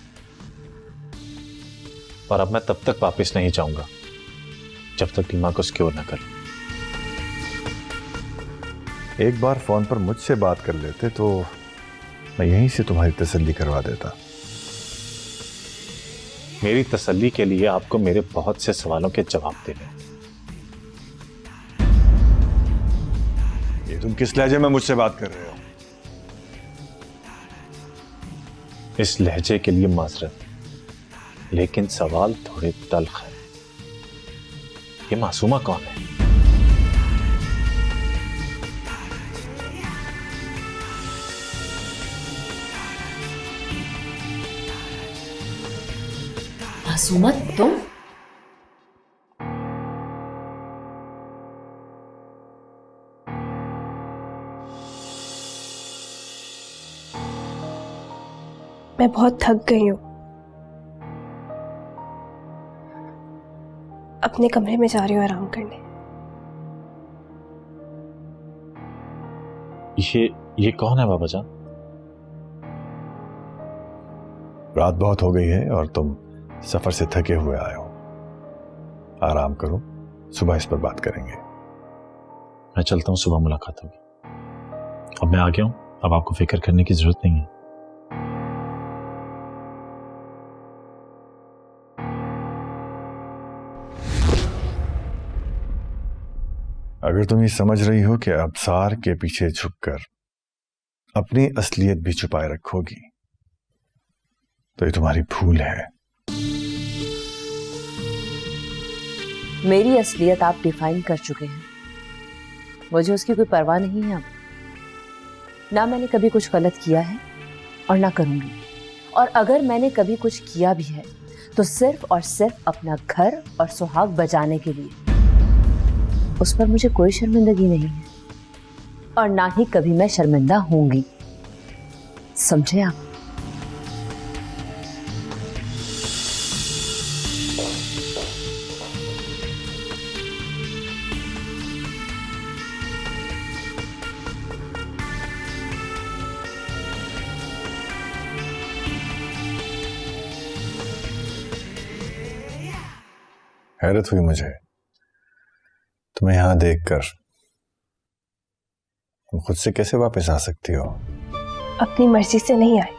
और अब मैं तब तक वापस नहीं जाऊंगा जब तक टीमा को सिक्योर न करूं। एक बार फोन पर मुझसे बात कर लेते तो मैं यहीं से तुम्हारी तसल्ली करवा देता। मेरी तसल्ली के लिए आपको मेरे बहुत से सवालों के जवाब देने। ये तुम किस लहजे में मुझसे बात कर रहे हो? इस लहजे के लिए माजरत, लेकिन सवाल थोड़े तल्ख है। ये मासूमा कौन है? मासूमा तुम? मैं बहुत थक गई हूँ। अपने कमरे में जा रही हूँ आराम करने। ये कौन है बाबा जान? रात बहुत हो गई है और तुम सफर से थके हुए आए हो। आराम करो, सुबह इस पर बात करेंगे। मैं चलता हूँ, सुबह मुलाकात होगी। अब मैं आ गया हूँ, अब आपको फिक्र करने की जरूरत नहीं है। अगर तुम ये समझ रही हो कि अब्सार के पीछे झुककर अपनी असलियत भी छुपाए रखोगी तो ये तुम्हारी भूल है। मेरी असलियत आप डिफाइन कर चुके हैं। मुझे उसकी कोई परवाह नहीं है अब। ना मैंने कभी कुछ गलत किया है और ना करूंगी। और अगर मैंने कभी कुछ किया भी है तो सिर्फ और सिर्फ अपना घर और सुहाग बचाने के लिए। उस पर मुझे कोई शर्मिंदगी नहीं है और ना ही कभी मैं शर्मिंदा होंगी। समझे आप? हैरत हुई मुझे तुम्हें यहां देखकर। तुम खुद से कैसे वापस आ सकती हो? अपनी मर्जी से नहीं आए,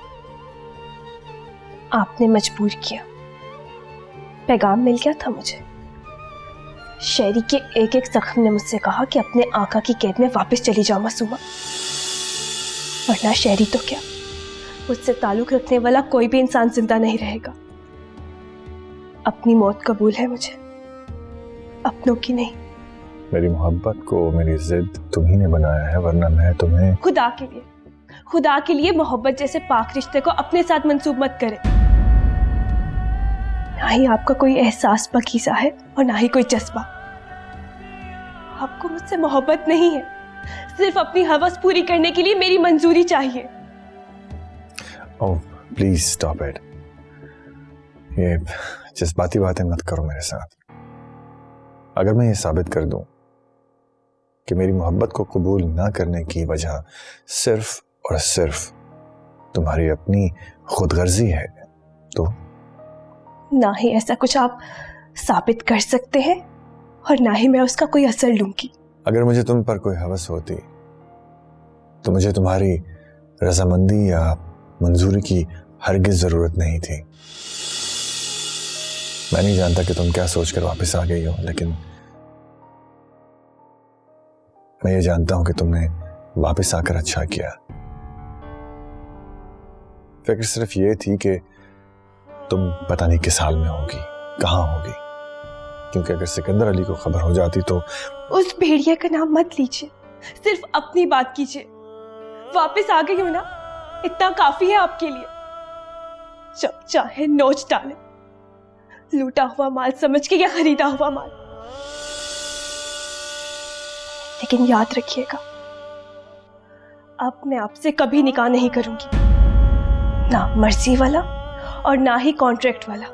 आपने मजबूर किया। पैगाम मिल गया था मुझे। शहरी के एक एक जख्म ने मुझसे कहा कि अपने आका की कैद में वापस चली जाओ मासूमा, वरना शहरी तो क्या, मुझसे ताल्लुक रखने वाला कोई भी इंसान जिंदा नहीं रहेगा। अपनी मौत कबूल है मुझे, अपनों की नहीं। मेरी मोहब्बत को मेरी जिद तुम्ही ने बनाया है, वरना मैं तुम्हें। खुदा के लिए मोहब्बत जैसे पाक रिश्ते को अपने साथ मंसूब मत करें। ना ही आपका कोई एहसास पकीज़ा है और ना ही कोई जज्बा। आपको मुझसे मोहब्बत नहीं है, सिर्फ अपनी हवस पूरी करने के लिए मेरी मंजूरी चाहिए। Oh please stop it. ये जज्बाती बातें मत करो मेरे साथ। अगर मैं ये साबित कर दूं कि मेरी मोहब्बत को कबूल ना करने की वजह सिर्फ और सिर्फ तुम्हारी अपनी खुदगर्जी है तो? ना ही ऐसा कुछ आप साबित कर सकते हैं और ना ही मैं उसका कोई असर लूंगी। अगर मुझे तुम पर कोई हवस होती तो मुझे तुम्हारी रजामंदी या मंजूरी की हरगिज जरूरत नहीं थी। मैं नहीं जानता कि तुम क्या सोचकर वापस आ गई हो, लेकिन मैं ये जानता हूं कि तुमने वापस आकर अच्छा किया। फिक्र सिर्फ ये थी कि तुम पता नहीं किस हाल में होगी, कहां होगी, क्योंकि अगर सिकंदर अली को खबर हो जाती तो। उस भेड़िया का नाम मत लीजिए, सिर्फ अपनी बात कीजिए। वापस आ गई हो ना, इतना काफी है आपके लिए। जब चाहे नोच डाले, लूटा हुआ माल समझ के या खरीदा हुआ माल। लेकिन याद रखिएगा, अब मैं आपसे कभी निकाह नहीं करूंगी, ना मर्जी वाला और ना ही कॉन्ट्रैक्ट वाला।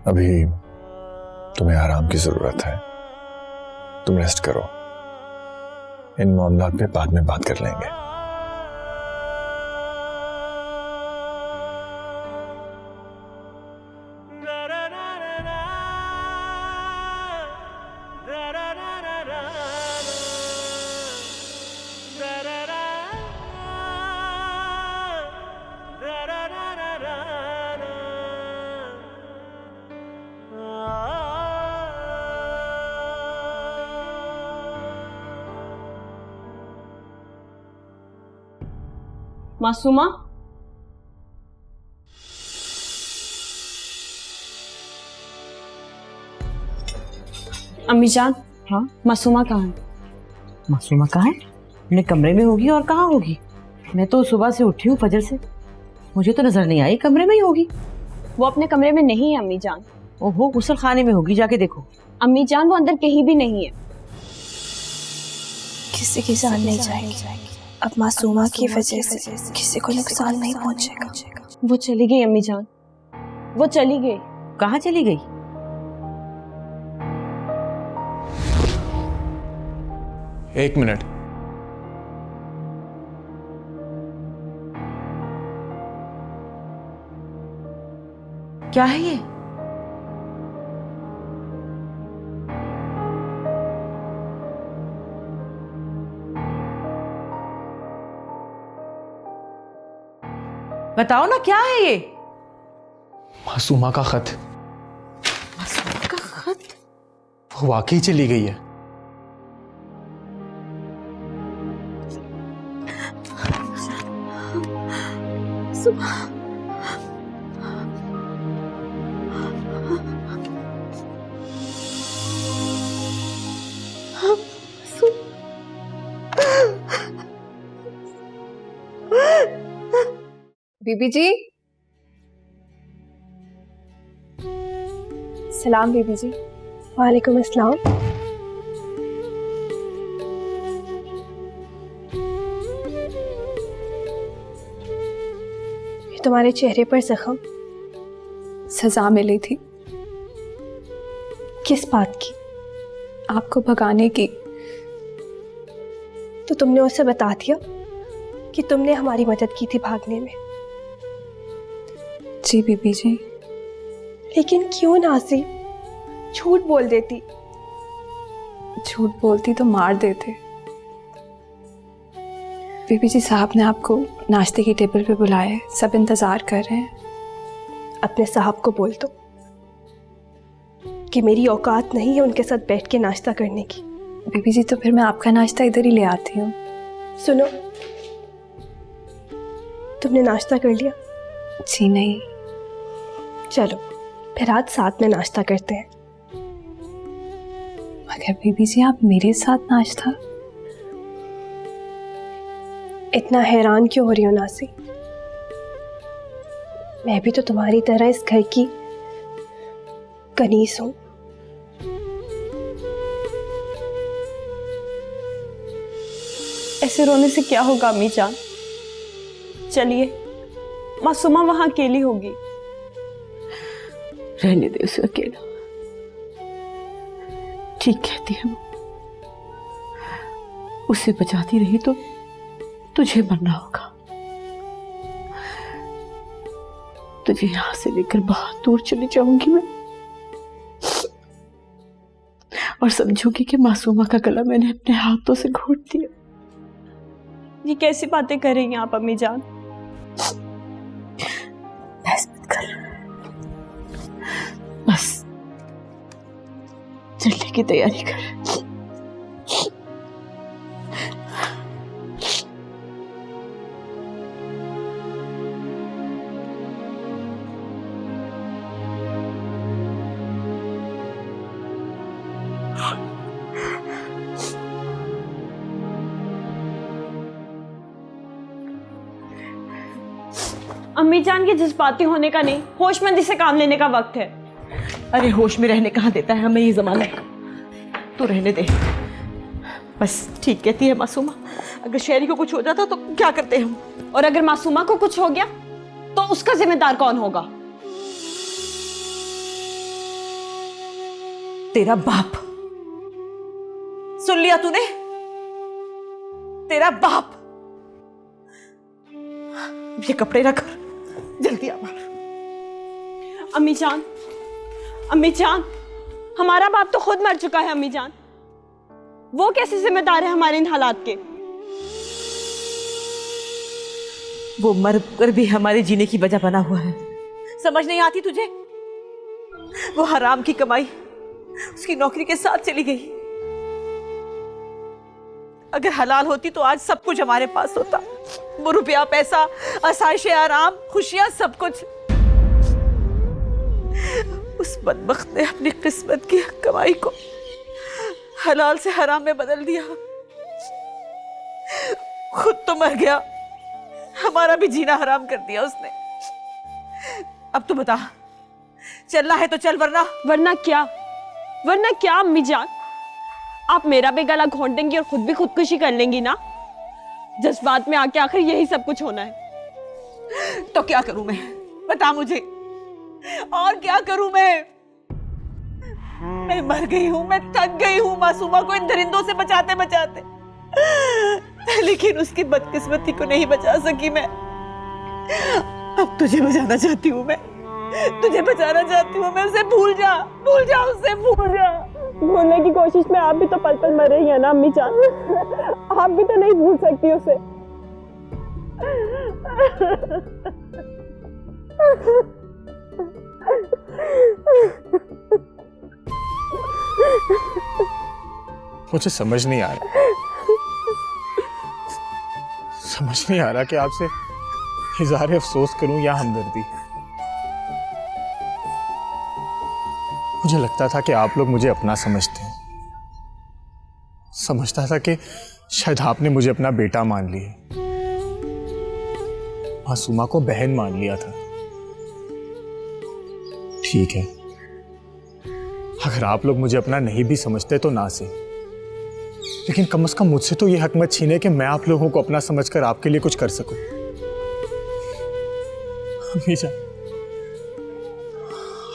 अभी तुम्हें आराम की जरूरत है, तुम रेस्ट करो। इन मामलों पे बाद में बात कर लेंगे। मासूमा, अम्मी जान। हाँ, मासूमा कहाँ है? मासूमा कहाँ है? अपने कमरे में होगी और कहाँ होगी? मैं तो सुबह से उठी हूँ फजर से, मुझे तो नजर नहीं आई। कमरे में ही होगी। वो अपने कमरे में नहीं है अम्मी जान। ओहो, गुस्ल खाने में होगी, जाके देखो। अम्मी जान, वो अंदर कहीं भी नहीं है। किसी की जान नहीं जाएगी। अब मासूमा की वजह से किसी को नुकसान नहीं पहुंचेगा। वो चली गई अम्मी जान, वो चली गई। कहाँ चली गई? एक मिनट। क्या है ये? बताओ ना, क्या है ये? मासूमा का खत। मासूमा का खत? वो वाकई चली गई है। बीबी जी। सलाम बीबी जी। वालेकुम अस्सलाम। तुम्हारे चेहरे पर जख्म, सजा मिली थी। किस बात की? आपको भगाने की। तो तुमने उसे बता दिया कि तुमने हमारी मदद की थी भागने में? जी बीबी जी। लेकिन क्यों नाज़ी? झूठ बोल देती। झूठ बोलती तो मार देते। बीबी जी, साहब ने आपको नाश्ते की टेबल पे बुलाया है, सब इंतजार कर रहे हैं। अपने साहब को बोल दो कि मेरी औकात नहीं है उनके साथ बैठ के नाश्ता करने की। बीबी जी, तो फिर मैं आपका नाश्ता इधर ही ले आती हूँ। सुनो, तुमने नाश्ता कर लिया? जी नहीं। चलो फिर आज साथ में नाश्ता करते हैं। मगर बीबी जी, आप मेरे साथ नाश्ता? इतना हैरान क्यों हो रही हो नासी? मैं भी तो तुम्हारी तरह इस घर की कनीस हूं। ऐसे रोने से क्या होगा अम्मी जान? चलिए, मासूमा वहां अकेली होगी। रहने दे उसे अकेला। ठीक कहती है वो, उसे बचाती रही तो तुझे मरना होगा। तुझे यहां से लेकर बहुत दूर चली जाऊंगी मैं, और समझूंगी कि मासूमा का गला मैंने अपने हाथों से घोट दिया। ये कैसी बातें कर रही हैं आप अम्मी जान? बस मत कर, बस चलने की तैयारी कर। अम्मी जान के जज्बाती होने का नहीं, होशमंदी से काम लेने का वक्त है। अरे होश में रहने कहाँ देता है हमें ये जमाना। तू रहने दे, बस ठीक कहती है मासूमा। अगर शहरी को कुछ हो जाता तो क्या करते हम? और अगर मासूमा को कुछ हो गया तो उसका जिम्मेदार कौन होगा? तेरा बाप। सुन लिया तूने? तेरा बाप। ये कपड़े रख, जल्दी आ बाहर। अम्मी जान, अम्मी जान, हमारा बाप तो खुद मर चुका है अम्मी जान। वो कैसे जिम्मेदार है हमारे इन हालात के? वो मर कर भी हमारे जीने की वजह बना हुआ है। समझ नहीं आती तुझे? वो हराम की कमाई उसकी नौकरी के साथ चली गई। अगर हलाल होती तो आज सब कुछ हमारे पास होता। वो रुपया, पैसा, आसाइशें, आराम, खुशियां, सब कुछ। उस बदबख्त ने अपनी किस्मत की कमाई को हलाल से हराम में बदल दिया। खुद तो मर गया, हमारा भी जीना हराम कर दिया उसने। अब तो बता, चलना है तो चल, वरना क्या? वरना क्या अम्मी जान? आप मेरा भी गला घोंट देंगी और खुद भी खुदकुशी कर लेंगी ना? जज्बात में आके आखिर यही सब कुछ होना है। तो क्या करूं मैं, बता मुझे, और क्या करूं मैं मर गई हूं, मैं थक गई हूं मासूमा को इन दरिंदों से बचाते बचाते, लेकिन उसकी बदकिस्मती को नहीं बचा सकी मैं। अब तुझे बचाना चाहती हूँ मैं, तुझे बचाना चाहती हूँ मैं। उसे भूल जा उसे भूल जा। भूलने की कोशिश में आप भी तो पल पल मर रही है ना अम्मी जान, आप भी तो नहीं भूल सकती उसे। मुझे समझ नहीं आ रहा कि आपसे इज़हार अफसोस करूं या हमदर्दी। मुझे लगता था कि आप लोग मुझे अपना समझते हैं, समझता था कि शायद आपने मुझे अपना बेटा मान लिया, मासूमा को बहन मान लिया था। ठीक है, अगर आप लोग मुझे अपना नहीं भी समझते तो ना से, लेकिन कम से कम मुझसे तो ये हक मत छीने कि मैं आप लोगों को अपना समझकर आपके लिए कुछ कर सकूं। अम्मी जान,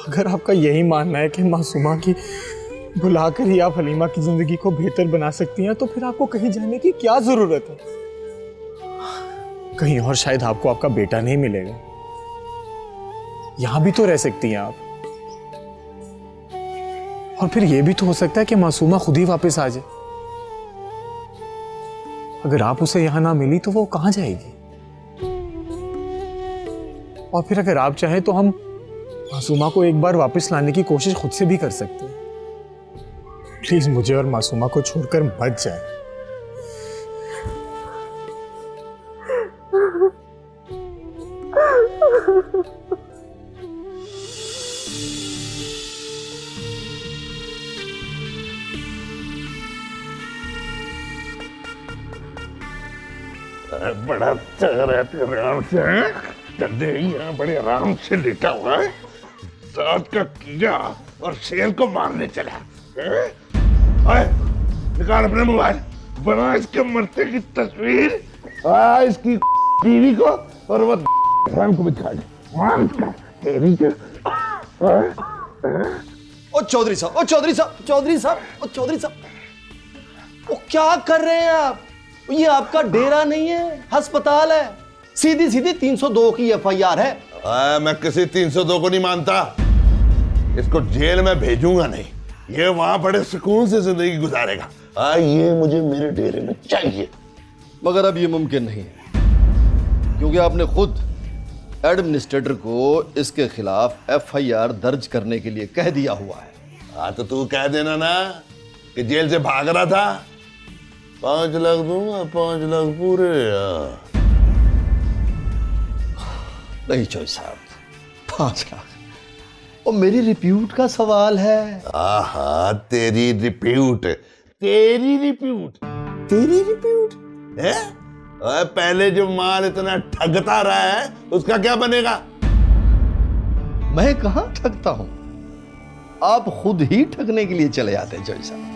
अगर आपका यही मानना है कि मासूमा की बुलाकर ही आप हलीमा की जिंदगी को बेहतर बना सकती हैं, तो फिर आपको कहीं जाने की क्या जरूरत है? कहीं और शायद आपको आपका बेटा नहीं मिलेगा, यहां भी तो रह सकती हैं आप। और फिर यह भी तो हो सकता है कि मासूमा खुद ही वापस आ जाए। अगर आप उसे यहां ना मिली तो वो कहां जाएगी? और फिर अगर आप चाहें तो हम मासूमा को एक बार वापस लाने की कोशिश खुद से भी कर सकते हैं। प्लीज मुझे और मासूमा को छोड़कर मत जाए। बड़ा आराम से यहाँ बड़े आराम से लेटा हुआ है, साथ का कीड़ा और शेर को मारने चला। निकाल अपने मोबाइल, बना इसके मरते की तस्वीर, इसकी बीवी को और वो को भी दिखा दे। ओ चौधरी साहब, ओ चौधरी साहब, चौधरी साहब, ओ चौधरी साहब, ओ क्या कर रहे हैं आप? ये आपका डेरा नहीं है, अस्पताल है। सीधी सीधी 302 की एफआईआर है। मैं किसी 302 को नहीं मानता, इसको जेल में भेजूंगा नहीं, ये वहां बड़े सुकून से जिंदगी गुजारेगा। ये मुझे मेरे डेरे में चाहिए। मगर अब ये मुमकिन नहीं है, क्योंकि आपने खुद एडमिनिस्ट्रेटर को इसके खिलाफ एफआईआर दर्ज करने के लिए कह दिया हुआ है। तो तू कह देना ना कि जेल से भाग रहा था। 5 लाख दूंगा, 5 लाख पूरे। नहीं चौधरी साहब, 5 लाख और मेरी रिप्यूट का सवाल है। आहा, तेरी रिप्यूट है? पहले जो माल इतना ठगता रहा है उसका क्या बनेगा? मैं कहां ठगता हूं, आप खुद ही ठगने के लिए चले जाते हैं चौधरी साहब।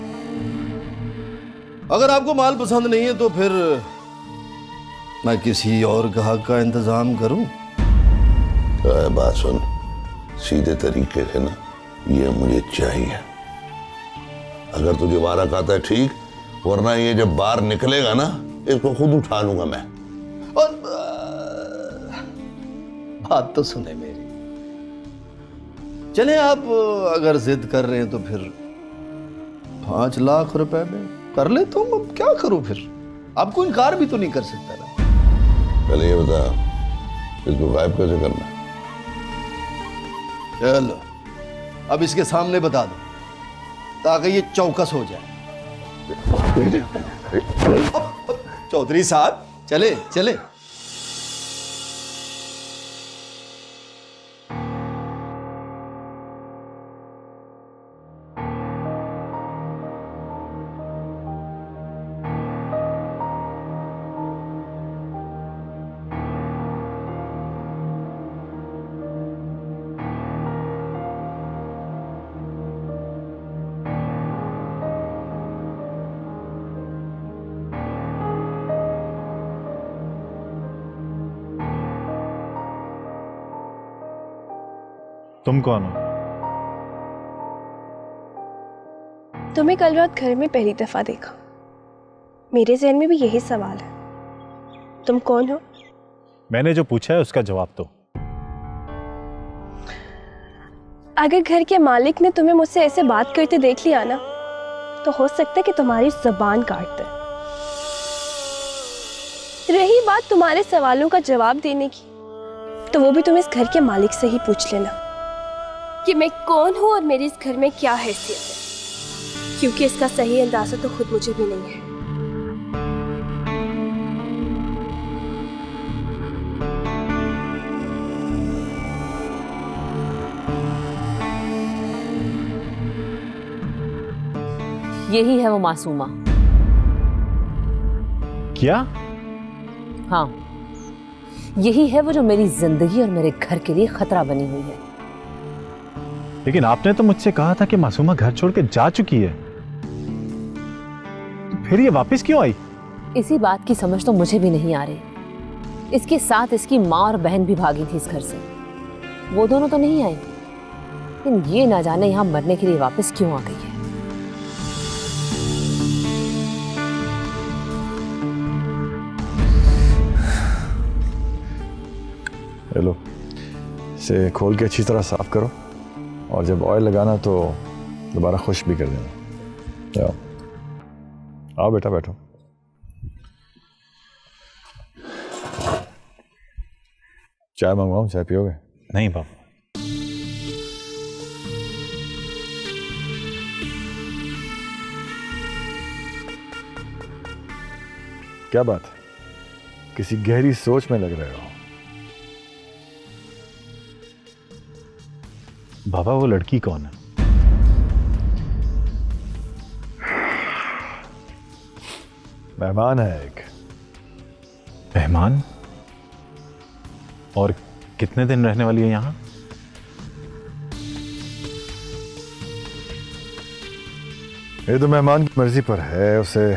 अगर आपको माल पसंद नहीं है तो फिर मैं किसी और ग्राहक का इंतजाम करूं। बात सुन, सीधे तरीके से ना, ये मुझे चाहिए। अगर तुझे वारा खाता है ठीक, वरना ये जब बाहर निकलेगा ना, इसको खुद उठा लूंगा मैं। और बात तो सुने मेरी, चले आप अगर जिद कर रहे हैं तो फिर 5 लाख रुपए में कर लेता हूं। अब क्या करूं फिर, आपको इनकार भी तो नहीं कर सकता ना। पहले ये बता, इसको गायब कैसे करना? चलो अब इसके सामने बता दो ताकि ये चौकस हो जाए। चौधरी साहब चले चले। तुम कौन हो? तुम्हें कल रात घर में पहली दफा देखा। मेरे जहन में भी यही सवाल है, तुम कौन हो? मैंने जो पूछा है उसका जवाब दो। अगर घर के मालिक ने तुम्हें मुझसे ऐसे बात करते देख लिया ना, तो हो सकता है कि तुम्हारी जुबान काट दे। रही बात तुम्हारे सवालों का जवाब देने की, तो वो भी तुम इस घर के मालिक से ही पूछ लेना कि मैं कौन हूं और मेरी इस घर में क्या हैसियत है, क्योंकि इसका सही अंदाजा तो खुद मुझे भी नहीं है। यही है वो मासूमा। क्या? हाँ, यही है वो जो मेरी जिंदगी और मेरे घर के लिए खतरा बनी हुई है। लेकिन आपने तो मुझसे कहा था कि मासूमा घर छोड़ के जा चुकी है, तो फिर ये वापस क्यों आई? इसी बात की समझ तो मुझे भी नहीं आ रही। इसके साथ इसकी माँ और बहन भी भागी थी इस घर से। वो दोनों तो नहीं आई, लेकिन ये ना जाने यहाँ मरने के लिए वापस क्यों आ गई है। लो, इसे खोल के अच्छी तरह साफ करो और जब ऑयल लगाना तो दोबारा खुश भी कर देना। आओ बेटा, बैठो। चाय मंगवाऊं? चाय पियोगे? नहीं बाप। क्या बात, किसी गहरी सोच में लग रहे हो? बाबा वो लड़की कौन है? मेहमान है एक। मेहमान? और कितने दिन रहने वाली है यहाँ? ये तो मेहमान की मर्जी पर है, उसे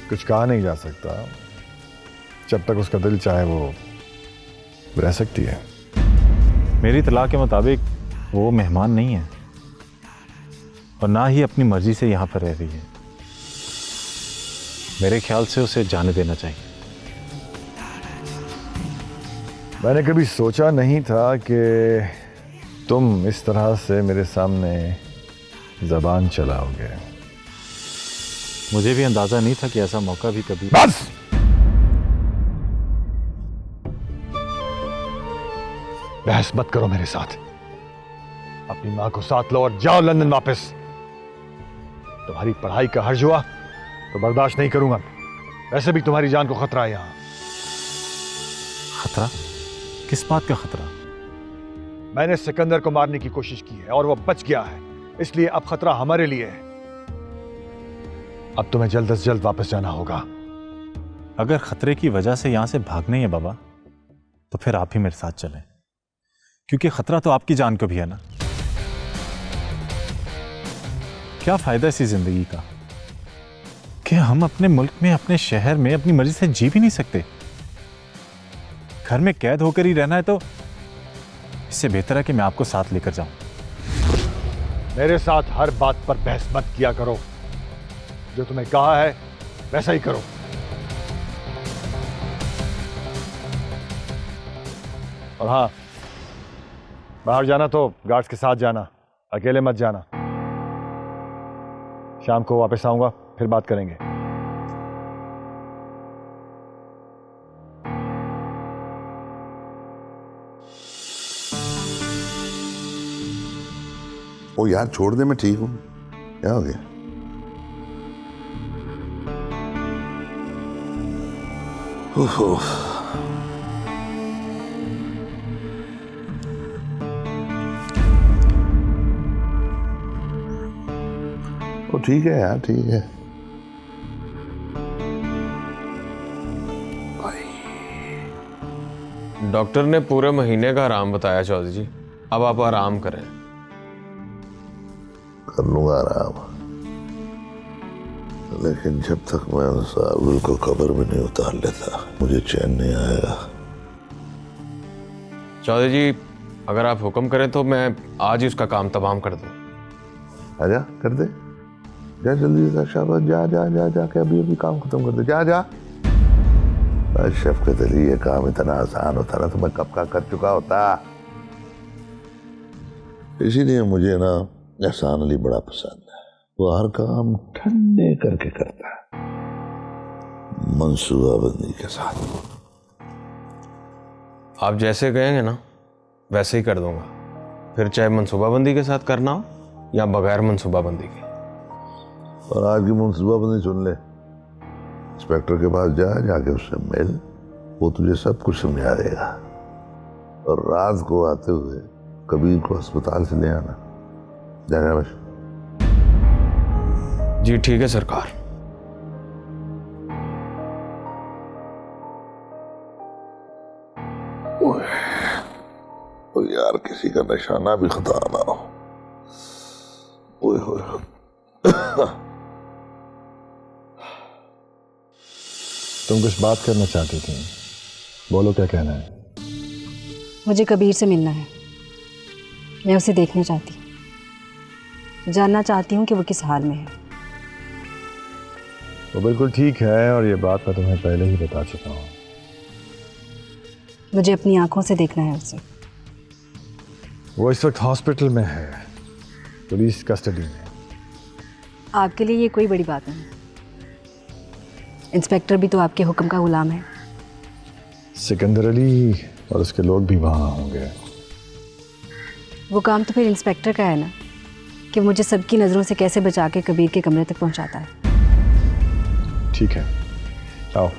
कुछ कहा नहीं जा सकता। जब तक उसका दिल चाहे वो रह सकती है। मेरी इत्तला के मुताबिक वो मेहमान नहीं है और ना ही अपनी मर्जी से यहाँ पर रह रही है। मेरे ख्याल से उसे जाने देना चाहिए। मैंने कभी सोचा नहीं था कि तुम इस तरह से मेरे सामने ज़बान चलाओगे। मुझे भी अंदाजा नहीं था कि ऐसा मौका भी कभी। बस! बहस मत करो मेरे साथ। अपनी मां को साथ लो और जाओ लंदन वापस। तुम्हारी पढ़ाई का हर्ज हुआ तो बर्दाश्त नहीं करूंगा। वैसे भी तुम्हारी जान को खतरा है यहां। खतरा? किस बात का खतरा? मैंने सिकंदर को मारने की कोशिश की है और वो बच गया है, इसलिए अब खतरा हमारे लिए है। अब तुम्हें जल्द से जल्द वापस जाना होगा। अगर खतरे की वजह से यहां से भागना ही है बाबा, तो फिर आप ही मेरे साथ चलें, क्योंकि खतरा तो आपकी जान को भी है ना। क्या फायदा इसी जिंदगी का कि हम अपने मुल्क में, अपने शहर में अपनी मर्जी से जी भी नहीं सकते। घर में कैद होकर ही रहना है, तो इससे बेहतर है कि मैं आपको साथ लेकर जाऊं। मेरे साथ हर बात पर बहस मत किया करो। जो तुम्हें कहा है वैसा ही करो। और हाँ, बाहर जाना तो गार्ड्स के साथ जाना, अकेले मत जाना। शाम को वापस आऊंगा, फिर बात करेंगे। ओ यार छोड़ दे, मैं ठीक हूं। क्या हो गया? ओहो, ओ ठीक है यार, ठीक है। डॉक्टर ने पूरे महीने का आराम बताया चौधरी जी। अब आप आराम करें। कर लूंगा आराम, लेकिन जब तक मैं उन साबुल को कब्र में नहीं उतार लेता मुझे चैन नहीं आएगा। चौधरी जी, अगर आप हुक्म करें तो मैं आज ही उसका काम तमाम कर दूं। आजा कर दे, जा जल्दी से शाबाश, जा जा जा जा के अभी काम खत्म कर दे, जा जा। शफकत अली, ये काम इतना आसान होता ना तो मैं कब का कर चुका होता। इसीलिए मुझे ना एहसान अली बड़ा पसंद है। वो हर काम ठंडे करके करता है, मंसूबाबंदी के साथ। आप जैसे कहेंगे ना वैसे ही कर दूंगा, फिर चाहे मंसूबाबंदी के साथ करना हो या बगैर मंसूबाबंदी के। और आज की मंसूबाबंदी सुन ले, इंस्पेक्टर के पास जा, जाके उससे मिल, वो तुझे सब कुछ समझा देगा। और रात को आते हुए कबीर को अस्पताल से ले आना। जा बस। जी ठीक है सरकार। तो यार किसी का निशाना भी खता ना हो। ओए होए। तुम कुछ बात करना चाहती थी, बोलो क्या कहना है। मुझे कबीर से मिलना है। मैं उसे देखना चाहती हूँ, जानना चाहती हूँ कि वो किस हाल में है। वो बिल्कुल ठीक है और ये बात मैं तुम्हें पहले ही बता चुका हूँ। मुझे अपनी आंखों से देखना है उसे। वो इस वक्त हॉस्पिटल में है, पुलिस कस्टडी में। आपके लिए ये कोई बड़ी बात नहीं। इंस्पेक्टर भी तो आपके हुक्म का गुलाम है। सिकंदर अली और उसके लोग भी वहाँ होंगे। वो काम तो फिर इंस्पेक्टर का है ना, कि मुझे सबकी नज़रों से कैसे बचा के कबीर के कमरे तक पहुँचाता है। ठीक है, आओ।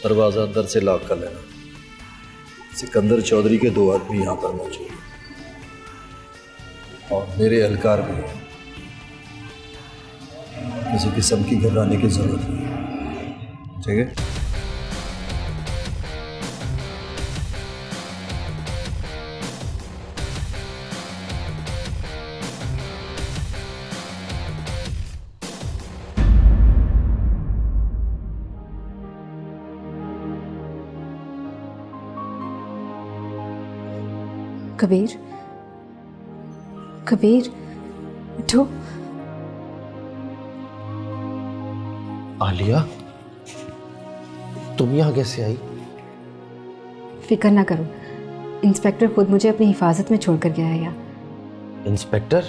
दरवाज़ा अंदर से लॉक कर लेना। सिकंदर चौधरी के 2 आदमी यहाँ पर मौजूद हैं और मेरे एहलकार भी हैं। किसी किस्म की घबराने की जरूरत नहीं, ठीक है? कबीर, कबीर उठो। आलिया, तुम यहाँ कैसे आई? फिक्र ना करो, इंस्पेक्टर खुद मुझे अपनी हिफाजत में छोड़कर गया है यहाँ। इंस्पेक्टर?